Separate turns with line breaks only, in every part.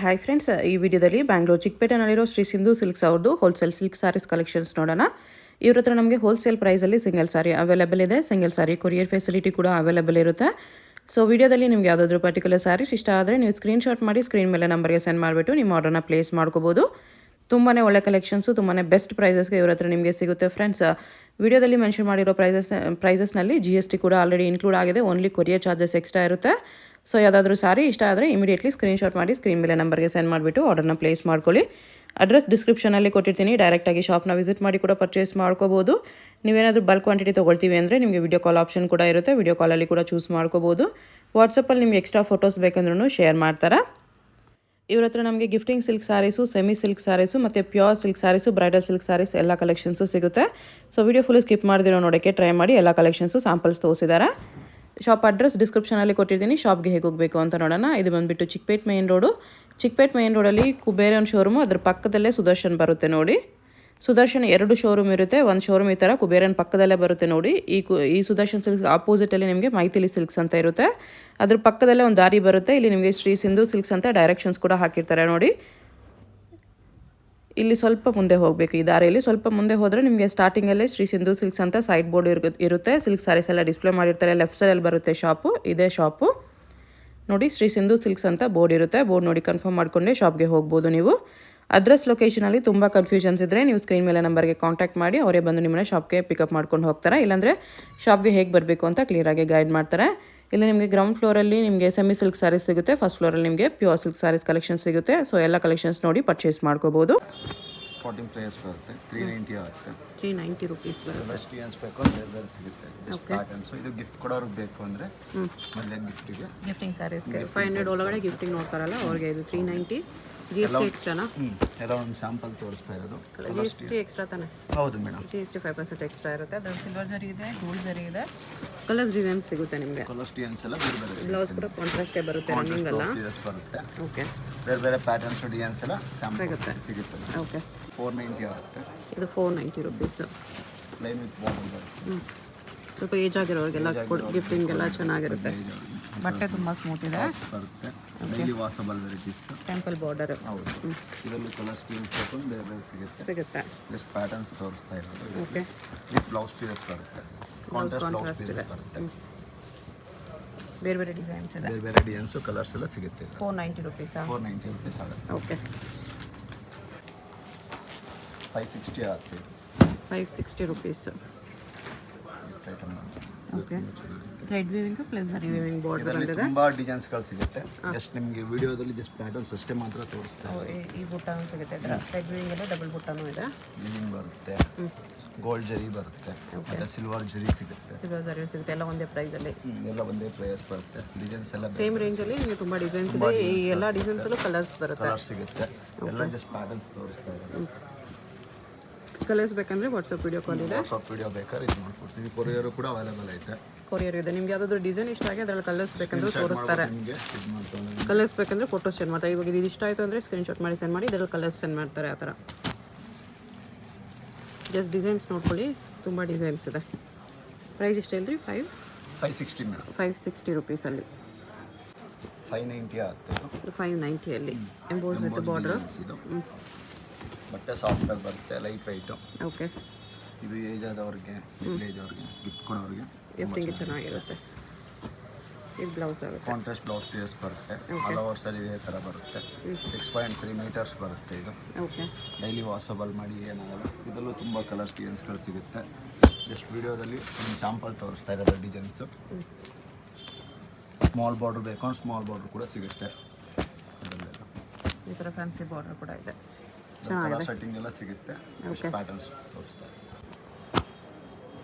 Hi friends, ಈ ವಿಡಿಯೋದಲ್ಲಿ Bangalore ಚಿಕ್ಕಪೇಟೆನಲ್ಲಿರೋ Shri Sindhu silks ಅವ್ರದ್ದು ಹೋಲ್ಸೇಲ್ ಸಿಲ್ಕ್ ಸ್ಯಾರೀಸ್ ಕಲೆಕ್ಷನ್ಸ್ ನೋಡೋಣ. ಇವ್ರ ಹತ್ರ ನಮಗೆ ಹೋಲ್ಸೇಲ್ ಪ್ರೈಸಲ್ಲಿ ಸಿಂಗಲ್ ಸಾರಿ ಅವೈಲೇಬಲ್ ಇದೆ. ಸಿಂಗಲ್ ಸಾರಿ ಕೊರಿಯರ್ ಫೆಸಿಲಿಟಿ ಕೂಡ ಅವೈಲೇಬಲ್ ಇರುತ್ತೆ. ಸೊ ವಿಡಿಯೋದಲ್ಲಿ ನಿಮಗೆ ಯಾವುದಾದ್ರೂ ಪರ್ಟಿಕ್ಯುಲರ್ ಸ್ಯಾರೀಸ್ ಇಷ್ಟ ಆದರೆ ನೀವು ಸ್ಕ್ರೀನ್ಶಾಟ್ ಮಾಡಿ ಸ್ಕ್ರೀನ್ ಮೇಲೆ ನಂಬರ್ಗೆ ಸೆಂಡ್ ಮಾಡಿಬಿಟ್ಟು ನಿಮ್ಮ ಆರ್ಡರ್ನ ಪ್ಲೇಸ್ ಮಾಡ್ಕೋಬೋದು. ತುಂಬಾ ಒಳ್ಳೆ ಕಲೆಕ್ಷನ್ಸು, ತುಂಬಾ ಬೆಸ್ಟ್ ಪ್ರೈಸಸ್ಗೆ ಇವ್ರ ಹತ್ರ ನಿಮಗೆ ಸಿಗುತ್ತೆ ಫ್ರೆಂಡ್ಸ್. ವಿಡಿಯೋದಲ್ಲಿ ಮೆನ್ಷನ್ ಮಾಡಿರೋ ಪ್ರೈಸಸ್ನಲ್ಲಿ GST ಕೂಡ ಆಲ್ರೆಡಿ ಇನ್ಕ್ಲೂಡ್ ಆಗಿದೆ. ಓನ್ಲಿ ಕೊರಿಯರ್ ಚಾರ್ಜಸ್ ಎಕ್ಸ್ಟ್ರಾ ಇರುತ್ತೆ. ಸೊ ಯಾವುದಾದ್ರೂ ಸಾರಿ ಇಷ್ಟ ಆದರೆ ಇಮಿಡಿಯೇಟ್ಲಿ ಸ್ಕ್ರೀನ್ಶಾಟ್ ಮಾಡಿ ಸ್ಕ್ರೀನ್ ಮೇಲೆ ನಂಬರ್ಗೆ ಸೆಂಡ್ ಮಾಡಿಬಿಟ್ಟು ಆರ್ಡರ್ನ ಪ್ಲೇಸ್ ಮಾಡ್ಕೊಳ್ಳಿ. ಅಡ್ರೆಸ್ ಡಿಸ್ಕ್ರಿಪ್ಷನಲ್ಲಿ ಕೊಟ್ಟಿರ್ತೀನಿ. ಡೈರೆಕ್ಟಾಗಿ ಶಾಪ್ನ ವಿಸಿಟ್ ಮಾಡಿ ಕೂಡ ಪರ್ಚೇಸ್ ಮಾಡ್ಕೋಬೋದು. ನೀವೇನಾದರೂ ಬಲ್ಕ್ ಕ್ವಾಂಟಿಟಿ ತೊಗೊಳ್ತೀವಿ ಅಂದರೆ ನಿಮಗೆ ವಿಡಿಯೋ ಕಾಲ್ ಆಪ್ಷನ್ ಕೂಡ ಇರುತ್ತೆ. ವಿಡಿಯೋ ಕಾಲಲ್ಲಿ ಕೂಡ ಚೂಸ್ ಮಾಡ್ಕೋಬೋದು. ವಾಟ್ಸಪ್ಪಲ್ಲಿ ನಿಮಗೆ ಎಕ್ಸ್ಟ್ರಾ ಫೋಟೋಸ್ ಬೇಕಂದ್ರೂ ಶೇರ್ ಮಾಡ್ತಾರೆ. ಇವ್ರ ಹತ್ರ ನಮಗೆ gifting silk sarees, semi silk sarees ಮತ್ತು pure silk sarees, bridal silk sarees ಎಲ್ಲ ಕಲೆಕ್ಷನ್ಸು ಸಿಗುತ್ತೆ. ಸೊ ವಿಡಿಯೋ ಫುಲ್ ಸ್ಕಿಪ್ ಮಾಡಿದಿರೋ ನೋಡೋಕ್ಕೆ ಟ್ರೈ ಮಾಡಿ. ಎಲ್ಲ ಕಲೆಕ್ಷನ್ಸು ಸ್ಯಾಂಪಲ್ಸ್ ತೋರಿಸಿದ್ದಾರೆ. ಶಾಪ್ ಅಡ್ರೆಸ್ ಡಿಸ್ಕ್ರಿಪ್ಷನಲ್ಲಿ ಕೊಟ್ಟಿದ್ದೀನಿ. ಶಾಪ್ಗೆ ಹೇಗೆ ಹೋಗಬೇಕು ಅಂತ ನೋಡೋಣ. ಇದು ಬಂದುಬಿಟ್ಟು Chickpete main road. Chickpete main ರೋಡಲ್ಲಿ ಕುಬೇರನ್ ಶೋರೂಮು, ಅದ್ರ ಪಕ್ಕದಲ್ಲೇ ಸುದರ್ಶನ್ ಬರುತ್ತೆ ನೋಡಿ. ಸುದರ್ಶನ್ 2 ಶೋರೂಮ್ ಇರುತ್ತೆ. ಒಂದು ಶೋರೂಮ್ ಈ ಥರ ಕುಬೇರನ್ ಪಕ್ಕದಲ್ಲೇ ಬರುತ್ತೆ ನೋಡಿ. ಈ ಸುದರ್ಶನ್ ಸಿಲ್ಕ್ಸ್ ಆಪೋಸಿಟಲ್ಲಿ ನಿಮಗೆ ಮೈಥಿಲಿ ಸಿಲ್ಕ್ಸ್ ಅಂತ ಇರುತ್ತೆ. ಅದ್ರ ಪಕ್ಕದಲ್ಲೇ ಒಂದು ದಾರಿ ಬರುತ್ತೆ. ಇಲ್ಲಿ ನಿಮಗೆ ಶ್ರೀ ಸಿಂಧು ಸಿಲ್ಕ್ಸ್ ಅಂತ ಡೈರೆಕ್ಷನ್ಸ್ ಕೂಡ ಹಾಕಿರ್ತಾರೆ ನೋಡಿ. ಇಲ್ಲಿ ಸ್ವಲ್ಪ ಮುಂದೆ ಹೋಗಬೇಕು. ಈ ದಾರಿಯಲ್ಲಿ ಸ್ವಲ್ಪ ಮುಂದೆ ಹೋದರೆ ನಿಮಗೆ ಸ್ಟಾರ್ಟಿಂಗಲ್ಲೇ ಶ್ರೀ ಸಿಂಧು ಸಿಲ್ಕ್ಸ್ ಅಂತ ಸೈಡ್ ಬೋರ್ಡ್ ಇರುತ್ತೆ. ಸಿಲ್ಕ್ ಸ್ಯಾರೀಸ್ ಎಲ್ಲ ಡಿಸ್ಪ್ಲೇ ಮಾಡಿರ್ತಾರೆ. ಲೆಫ್ಟ್ ಸೈಡಲ್ಲಿ ಬರುತ್ತೆ ಶಾಪು. ಇದೇ ಶಾಪು ನೋಡಿ. ಶ್ರೀ ಸಿಂಧು ಸಿಲ್ಕ್ಸ್ ಅಂತ ಬೋರ್ಡ್ ಇರುತ್ತೆ. ಬೋರ್ಡ್ ನೋಡಿ ಕನ್ಫರ್ಮ್ ಮಾಡಿಕೊಂಡೆ ಶಾಪ್ಗೆ ಹೋಗ್ಬೋದು ನೀವು. ಅಡ್ರೆಸ್ ಲೊಕೇಶನಲ್ಲಿ ತುಂಬ ಕನ್ಫ್ಯೂಷನ್ಸ್ ಇದ್ದರೆ ನೀವು ಸ್ಕ್ರೀನ್ ಮೇಲೆ ನಂಬರ್ಗೆ ಕಾಂಟ್ಯಾಕ್ಟ್ ಮಾಡಿ. ಅವರೇ ಬಂದು ನಿಮ್ಮನ್ನ ಶಾಪ್ಗೆ ಪಿಕಪ್ ಮಾಡ್ಕೊಂಡು ಹೋಗ್ತಾರೆ. ಇಲ್ಲಾಂದರೆ ಶಾಪ್ಗೆ ಹೇಗೆ ಬರಬೇಕು ಅಂತ ಕ್ಲಿಯರಾಗಿ ಗೈಡ್ ಮಾಡ್ತಾರೆ. ಇಲ್ಲಿ ನಿಮಗೆ ಗ್ರೌಂಡ್ ಫ್ಲೋರಲ್ಲಿ ನಿಮಗೆ ಸೆಮಿ ಸಿಲ್ಕ್ ಸ್ಯಾರೀಸ್ ಸಿಗುತ್ತೆ. ಫಸ್ಟ್ ಫ್ಲೋರಲ್ಲಿ ನಿಮಗೆ ಪ್ಯೂರ್ ಸಿಲ್ಕ್ ಸ್ಯಾರೀಸ್ ಕಲೆಕ್ಷನ್ ಸಿಗುತ್ತೆ. ಸೊ ಎಲ್ಲ ಕಲೆಕ್ಷನ್ಸ್ ನೋಡಿ ಪರ್ಚೇಸ್ ಮಾಡ್ಕೋಬೋದು.
ಸ್ಟಾರ್ಟಿಂಗ್ ಪ್ರೈಸ್ ಬರುತ್ತೆ 390 ಆಗುತ್ತೆ.
390 ರುಪೀಸ್ ಬರುತ್ತೆ.
ವೆಸ್ಟಿಯನ್ಸ್ ಬೇಕು ಬೇರೆ ಸಿಗುತ್ತೆ. Just patterns. ಇದು ಗಿಫ್ಟ್ ಕೊಡೋರಿಗೆ ಬೇಕು ಅಂದರೆ ಮೊದಲೇ ಗಿಫ್ಟಿಂಗ್
ಸ್ಯಾರೀಸ್ಗೆ 500 ಒಳಗಡೆ ಗಿಫ್ಟಿಂಗ್ ನೋಡ್ತಾರಲ್ಲ ಅವ್ರಿಗೆ ಇದು 390. GST ಎಕ್ಸ್ಟ್ರಾನಾ?
ಎಲ್ಲ ಒಂದು ಸ್ಯಾಂಪಲ್ ತೋರಿಸ್ತಾ ಇರೋದು.
GST ಎಕ್ಸ್ಟ್ರಾ ತಾನೆ?
ಹೌದು ಮೇಡಮ್.
GST 5% ಎಕ್ಸ್ಟ್ರಾ ಇರುತ್ತೆ. ಅದ್ರ ಸಿಲ್ವರ್ ಜರಿ ಇದೆ, ಗೋಲ್ಡ್ ಜರಿ ಇದೆ, ಕಲರ್ಸ್ ಡಿಸೈನ್ಸ್ ಸಿಗುತ್ತೆ ನಿಮಗೆ.
ಕಲರ್ಸ್ ಡಿಸೈನ್ಸ್ ಎಲ್ಲ ಬೇರೆ ಬೇರೆ.
ಬ್ಲೌಸ್ ಕೂಡ ಕಾಂಟ್ರಾಸ್ಟೇ ಬರುತ್ತೆ. ರನ್ನಿಂಗ್ ಅಲ್ಲ
ಬರುತ್ತೆ.
ಓಕೆ.
ಬೇರೆ ಬೇರೆ ಪ್ಯಾಟರ್ನ್ಸ್ ಡಿಸೈನ್ಸ್ ಎಲ್ಲ ಸಿಗುತ್ತೆ.
ಓಕೆ.
490 ಆಗುತ್ತೆ.
ಇದು 490 ರುಪೀಸ್.
ಪ್ಲೇನ್ ವಿತ್ ಬಾರ್ಡರ್ ಬರುತ್ತೆ.
ಸ್ವಲ್ಪ ಏಜ್ ಆಗಿರೋರಿಗೆಲ್ಲ ಗಿಫ್ಟಿಂಗ್ ಎಲ್ಲ ಚೆನ್ನಾಗಿರುತ್ತೆ. ಬಟ್ಟೆ ತುಂಬ ಸ್ಮೂತ್ ಇದೆ.
ಬರುತ್ತೆ. Daily washable varieties.
Temple border.
ಹೌದು. ಇದರಲ್ಲಿ ಕಲರ್ ಸ್ಕೀಮ್ಸ್ ಹಾಕೊಂಡು ಬೇರೆ ಬೇರೆ ಸಿಗುತ್ತೆ. ಜಸ್ಟ್ ಪ್ಯಾಟರ್ನ್ಸ್ ತೋರಿಸ್ತಾ ಇರೋದು.
ಓಕೆ.
ವಿತ್ ಬ್ಲೌಸ್ ಪೀಸ್ ಬರುತ್ತೆ. ಕಾಂಟ್ರಾಸ್ಟ್ ಬ್ಲೌಸ್ ಪೀಸ್ ಬರುತ್ತೆ.
ಬೇರೆ ಬೇರೆ ಡಿಸೈನ್ಸ್ ಇದೆ.
ಬೇರೆ ಬೇರೆ ಡಿಸೈನ್ಸ್ ಕಲರ್ಸ್ ಎಲ್ಲ ಸಿಗುತ್ತೆ.
490 ರುಪೀಸ್.
490 ರುಪೀಸ್ ಆಗುತ್ತೆ.
ಓಕೆ.
560 ಆಗುತ್ತೆ.
560 rupees. Okay. Thread weaving plus ಜರಿ ವೀವಿಂಗ್ ಬಾರ್ಡರ್ ಬಂದಿದೆ.
ತುಂಬಾ ಡಿಸೈನ್ಸ್ಗಳು ಸಿಗುತ್ತೆ. ಜಸ್ಟ್ ನಿಮಗೆ ವಿಡಿಯೋದಲ್ಲಿ ಜಸ್ಟ್ ಪ್ಯಾಟರ್ನ್ಸ್ ಅಷ್ಟೇ ಮಾತ್ರ ತೋರಿಸ್ತಾರೆ.
ಈ ಬುಟ್ಟಾನು ಸಿಗುತ್ತೆ. ಥ್ರೆಡ್ ವೀವಿಂಗ್ ಎಲ್ಲ ಡಬಲ್ ಬುಟ್ಟಾನು ಇದೆ.
ವೀವಿಂಗ್ ಬರುತ್ತೆ. ಗೋಲ್ಡ್ ಜರಿ ಬರುತ್ತೆ. ಮತ್ತೆ ಸಿಲ್ವರ್ ಜರಿ ಸಿಗುತ್ತೆ.
ಸಿಲ್ವರ್ ಜರಿ ಸಿಗುತ್ತೆ. ಎಲ್ಲ ಒಂದೇ ಪ್ರೈಸ್ ಅಲ್ಲಿ.
ಎಲ್ಲ ಒಂದೇ ಪ್ರೈಸ್ ಬರುತ್ತೆ. ಡಿಸೈನ್ಸ್ ಎಲ್ಲ
ಸೇಮ್ ರೇಂಜ್ ಅಲ್ಲಿ ನಿಮಗೆ ತುಂಬಾ ಡಿಸೈನ್ಸ್ ಇದೆ. ಈ ಎಲ್ಲ ಡಿಸೈನ್ಸ್ ಅಲ್ಲೂ ಕಲರ್ಸ್ ಬರುತ್ತೆ.
ಕಲರ್ಸ್ ಸಿಗುತ್ತೆ. ಎಲ್ಲ ಜಸ್ಟ್ ಪ್ಯಾಟರ್ನ್ಸ್ ತೋರಿಸ್ತಾ ಇದ್ದಾರೆ.
ಕಲರ್ಸ್ ಬೇಕಂದ್ರೆ ವಾಟ್ಸಪ್ ವಿಡಿಯೋ ಕಾಲ್ ಇದೆ.
ವಾಟ್ಸಪ್ ವಿಡಿಯೋ ಬೇಕಾದ್ರೆ ಇದು ಮಾಡ್ಕೊಡ್ತೀವಿ. ಕೊರಿಯರ್ ಕೂಡ ಅವೈಲೇಬಲ್ ಐತೆ.
ಕೊರಿಯರ್ ಇದೆ. ನಿಮ್ಗೆ ಯಾವ್ದಾದ್ರು ಡಿಸೈನ್ ಇಷ್ಟ ಆಗಿ ಅದ್ರಲ್ಲಿ ಕಲರ್ಸ್ ಬೇಕಂದ್ರೆ ತೋರಿಸ್ತಾರೆ. ಕಲರ್ಸ್ ಬೇಕಂದ್ರೆ ಫೋಟೋಸ್ ಸೆಂಡ್ ಮಾಡ್ತಾರೆ. ಇವಾಗ ಇದು ಇಷ್ಟ ಆಯಿತು ಅಂದರೆ ಸ್ಕ್ರೀನ್ಶಾಟ್ ಮಾಡಿ ಸೆಂಡ್ ಮಾಡಿ ಇದರಲ್ಲಿ ಕಲರ್ಸ್ ಸೆಂಡ್ ಮಾಡ್ತಾರೆ. ಆ ಥರ ಜಸ್ಟ್ ಡಿಸೈನ್ಸ್ ನೋಡ್ಕೊಳ್ಳಿ. ತುಂಬ ಡಿಸೈನ್ಸ್ ಇದೆ. ಪ್ರೈಸ್ ಎಷ್ಟು ಹೇಳಿದ್ರಿ?
560 ಮೇಡಮ್.
560 ರುಪೀಸಲ್ಲಿ.
590 ಆಗುತ್ತೆ.
590 ಅಲ್ಲಿ ಎಂಬೋಸ್ ವಿತ್ ಬಾರ್ಡರ್.
ಬಟ್ಟೆ ಸಾಫ್ಟ್ ಆಗಿ ಬರುತ್ತೆ. Light white.
ಓಕೆ.
ಇದು ಏಜ್ ಆದವ್ರಿಗೆ, ಮಿಡ್ಲ್ ಏಜ್ ಅವ್ರಿಗೆ, ಗಿಫ್ಟ್ ಕೊಡೋರಿಗೆ
ಗಿಫ್ಟಿಂಗ್ ಚೆನ್ನಾಗಿರುತ್ತೆ. ಇದು ಬ್ಲೌಸ್ ಆಗುತ್ತೆ.
ಕಾಂಟ್ರಾಸ್ಟ್ ಬ್ಲೌಸ್ ಪೀಸ್ ಬರುತ್ತೆ. ಆಲ್ ಓವರ್ ಸರಿ ಇದೇ ಥರ ಬರುತ್ತೆ. 6.3 ಮೀಟರ್ಸ್ ಬರುತ್ತೆ ಇದು.
ಓಕೆ.
ಡೈಲಿ ವಾಸಬಲ್ ಮಾಡಿ ಏನಾಗಲ್ಲ. ಇದರಲ್ಲೂ ತುಂಬ ಕಲರ್ಸ್ ಡಿಸೈನ್ಸ್ಗಳು ಸಿಗುತ್ತೆ. ಜಸ್ಟ್ ವಿಡಿಯೋದಲ್ಲಿ ಒಂದು ಸ್ಯಾಂಪಲ್ ತೋರಿಸ್ತಾ ಇರೋದು ಡಿಸೈನ್ಸು. ಸ್ಮಾಲ್ ಬಾರ್ಡ್ರ್ ಬೇಕು ಅಂದ್ರೆ ಸ್ಮಾಲ್ ಬಾರ್ಡ್ರ್ ಕೂಡ ಸಿಗುತ್ತೆ.
ಈ ಥರ ಫ್ಯಾನ್ಸಿ ಬಾರ್ಡರ್ ಕೂಡ ಇದೆ.
ಕಲರ್ ಸೆಟ್ಟಿಂಗ್ ಎಲ್ಲ ಸಿಗುತ್ತೆ. ಪ್ಯಾಟರ್ನ್ಸ್ ತೋರಿಸ್ತಾ ಇದೆ.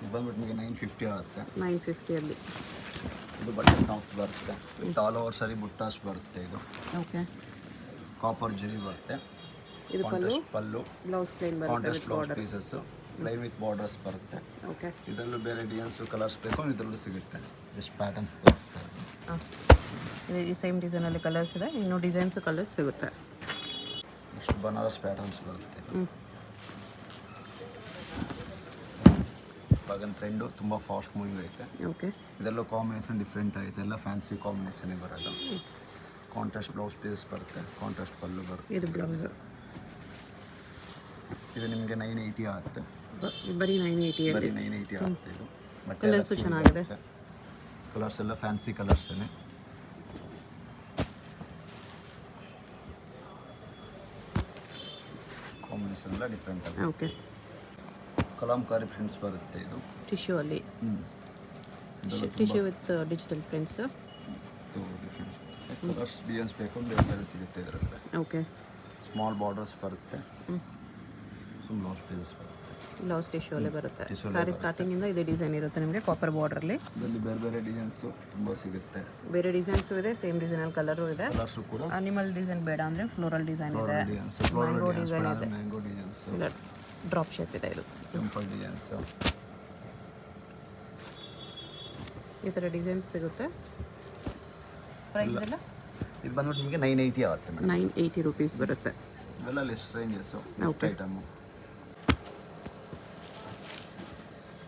ಇದು ಬಂದ್ಬಿಟ್ಟು ನಿಮಗೆ 950 ಆಗುತ್ತೆ.
950 ಅಲ್ಲಿ.
ಇದು ಬಟ್ಟೆ ಸಾಫ್ಟ್ ಬರುತ್ತೆ. ವಿತ್ ಆಲ್ ಓವರ್ ಸರಿ ಬುಟ್ಟಾಸ್ ಬರುತ್ತೆ. ಇದು
ಓಕೆ.
ಕಾಪರ್ ಜರಿ ಬರುತ್ತೆ.
ಇದು
ಪಲ್ಲು
ಬ್ಲೌಸ್ ಪ್ಲೇನ್ ಬರುತ್ತೆ.
Contrast blouse pieces plain with borders ಬರುತ್ತೆ.
ಓಕೆ.
ಇದರಲ್ಲೂ ಬೇರೆ ಡಿಸೈನ್ಸ್ ಕಲರ್ಸ್ ಬೇಕು ಇದರಲ್ಲೂ ಸಿಗುತ್ತೆ. ಜಸ್ಟ್ ಪ್ಯಾಟರ್ನ್ಸ್ ತೋರಿಸ್ತಾ ಇದೆ.
ಈ ಸೇಮ್ ಡಿಸೈನಲ್ಲಿ ಕಲರ್ಸ್ ಇದೆ. ಇನ್ನೂ ಡಿಸೈನ್ಸ್ ಕಲರ್ಸ್ ಸಿಗುತ್ತೆ.
ನೆಕ್ಸ್ಟ್ ಬನಾರಸ್ ಪ್ಯಾಟರ್ನ್ಸ್ ಬರುತ್ತೆ. ಇವಾಗಿನ ಟ್ರೆಂಡು ತುಂಬ ಫಾಸ್ಟ್ ಮೂವಿಂಗ್ ಐತೆ.
ಓಕೆ.
ಇದೆಲ್ಲ ಕಾಂಬಿನೇಷನ್ ಡಿಫ್ರೆಂಟ್ ಐತೆ. ಎಲ್ಲ ಫ್ಯಾನ್ಸಿ ಕಾಂಬಿನೇಷನ್ ಬರೋದು. ಕಾಂಟ್ರಾಸ್ಟ್ ಬ್ಲೌಸ್ ಪೀಸ್ ಬರುತ್ತೆ, ಕಾಂಟ್ರಾಸ್ಟ್ ಪಲ್ಲು ಬರುತ್ತೆ.
ಇದು ಬ್ಲೌಸ್
ಇದು ನಿಮಗೆ 980 ಆಗುತ್ತೆ.
ಬರೀ 980
ಬರೀ 980 ಆಗುತ್ತೆ. ಇದು ಬಟ್ಟೆ
ಕಲರ್ಸು ಚೆನ್ನಾಗಿದೆ.
ಕಲರ್ಸ್ ಎಲ್ಲ ಫ್ಯಾನ್ಸಿ ಕಲರ್ಸೇ. ಕಾಂಬಿನೇಷನ್ ಎಲ್ಲ ಡಿಫ್ರೆಂಟ್ ಆಗುತ್ತೆ.
ಓಕೆ.
ಕಲಾಂಕಾರಿ ಪ್ರಿಂಟ್ಸ್ ಬರುತ್ತೆ ಇದು.
ಟಿಶ್ಯೂ ಅಲ್ಲಿ tissue with digital prints.
Difference colours designs ಬೇಕು ಬೇರೆ ಬೇರೆ ಸಿಗುತ್ತೆ ಇದರಲ್ಲಿ.
ಓಕೆ.
ಸ್ಮಾಲ್ ಬಾರ್ಡರ್ಸ್ ಬರುತ್ತೆ. ಬ್ಲೌಸ್ ಪೀಸಸ್ ಬರುತ್ತೆ.
ಬ್ಲೌಸ್ ಟಿಶ್ಯೂ ಅಲ್ಲೇ ಬರುತ್ತೆ. ಸಾರಿ ಸ್ಟಾರ್ಟಿಂಗ್ ಇಂದ ಇದೇ ಡಿಸೈನ್ ಇರುತ್ತೆ ನಿಮಗೆ ಕಾಪರ್ ಬಾರ್ಡರ್ಲಿ.
ಇದರಲ್ಲಿ ಬೇರೆ ಬೇರೆ ಡಿಸೈನ್ಸು ತುಂಬ ಸಿಗುತ್ತೆ.
ಬೇರೆ ಡಿಸೈನ್ಸು ಇದೆ, ಸೇಮ್ ಡಿಸೈನಲ್ಲಿ ಕಲರು ಇದೆ.
ಕಲರ್ಸು ಕೂಡ
ಅನಿಮಲ್ ಡಿಸೈನ್ ಬೇಡ ಅಂದರೆ ಫ್ಲೋರಲ್ ಡಿಸೈನ್ ಇದೆ, ಮ್ಯಾಂಗೋ ಡಿಸೈನ್ ಇದೆ,
ಮ್ಯಾಂಗೋ ಡಿಸೈನ್ಸ್,
ಇಲ್ಲ ಡ್ರಾಪ್ ಶೇಪ್ ಇದೆ. ಇದು
ಟೆಂಪಲ್ ಡಿಸೈನ್ಸ್,
ಈ ಥರ ಡಿಸೈನ್ಸ್ ಸಿಗುತ್ತೆ. ಪ್ರೈಸ್ ಎಲ್ಲ
ಇದು ಬಂದ್ಬಿಟ್ಟು ನಿಮಗೆ 980 ಆಗುತ್ತೆ ಮೇಡಮ್.
980 ರುಪೀಸ್ ಬರುತ್ತೆ.
ಇವೆಲ್ಲ ಲೆಸ್ ರೇಂಜಸ್ಸು ಐಟಮು.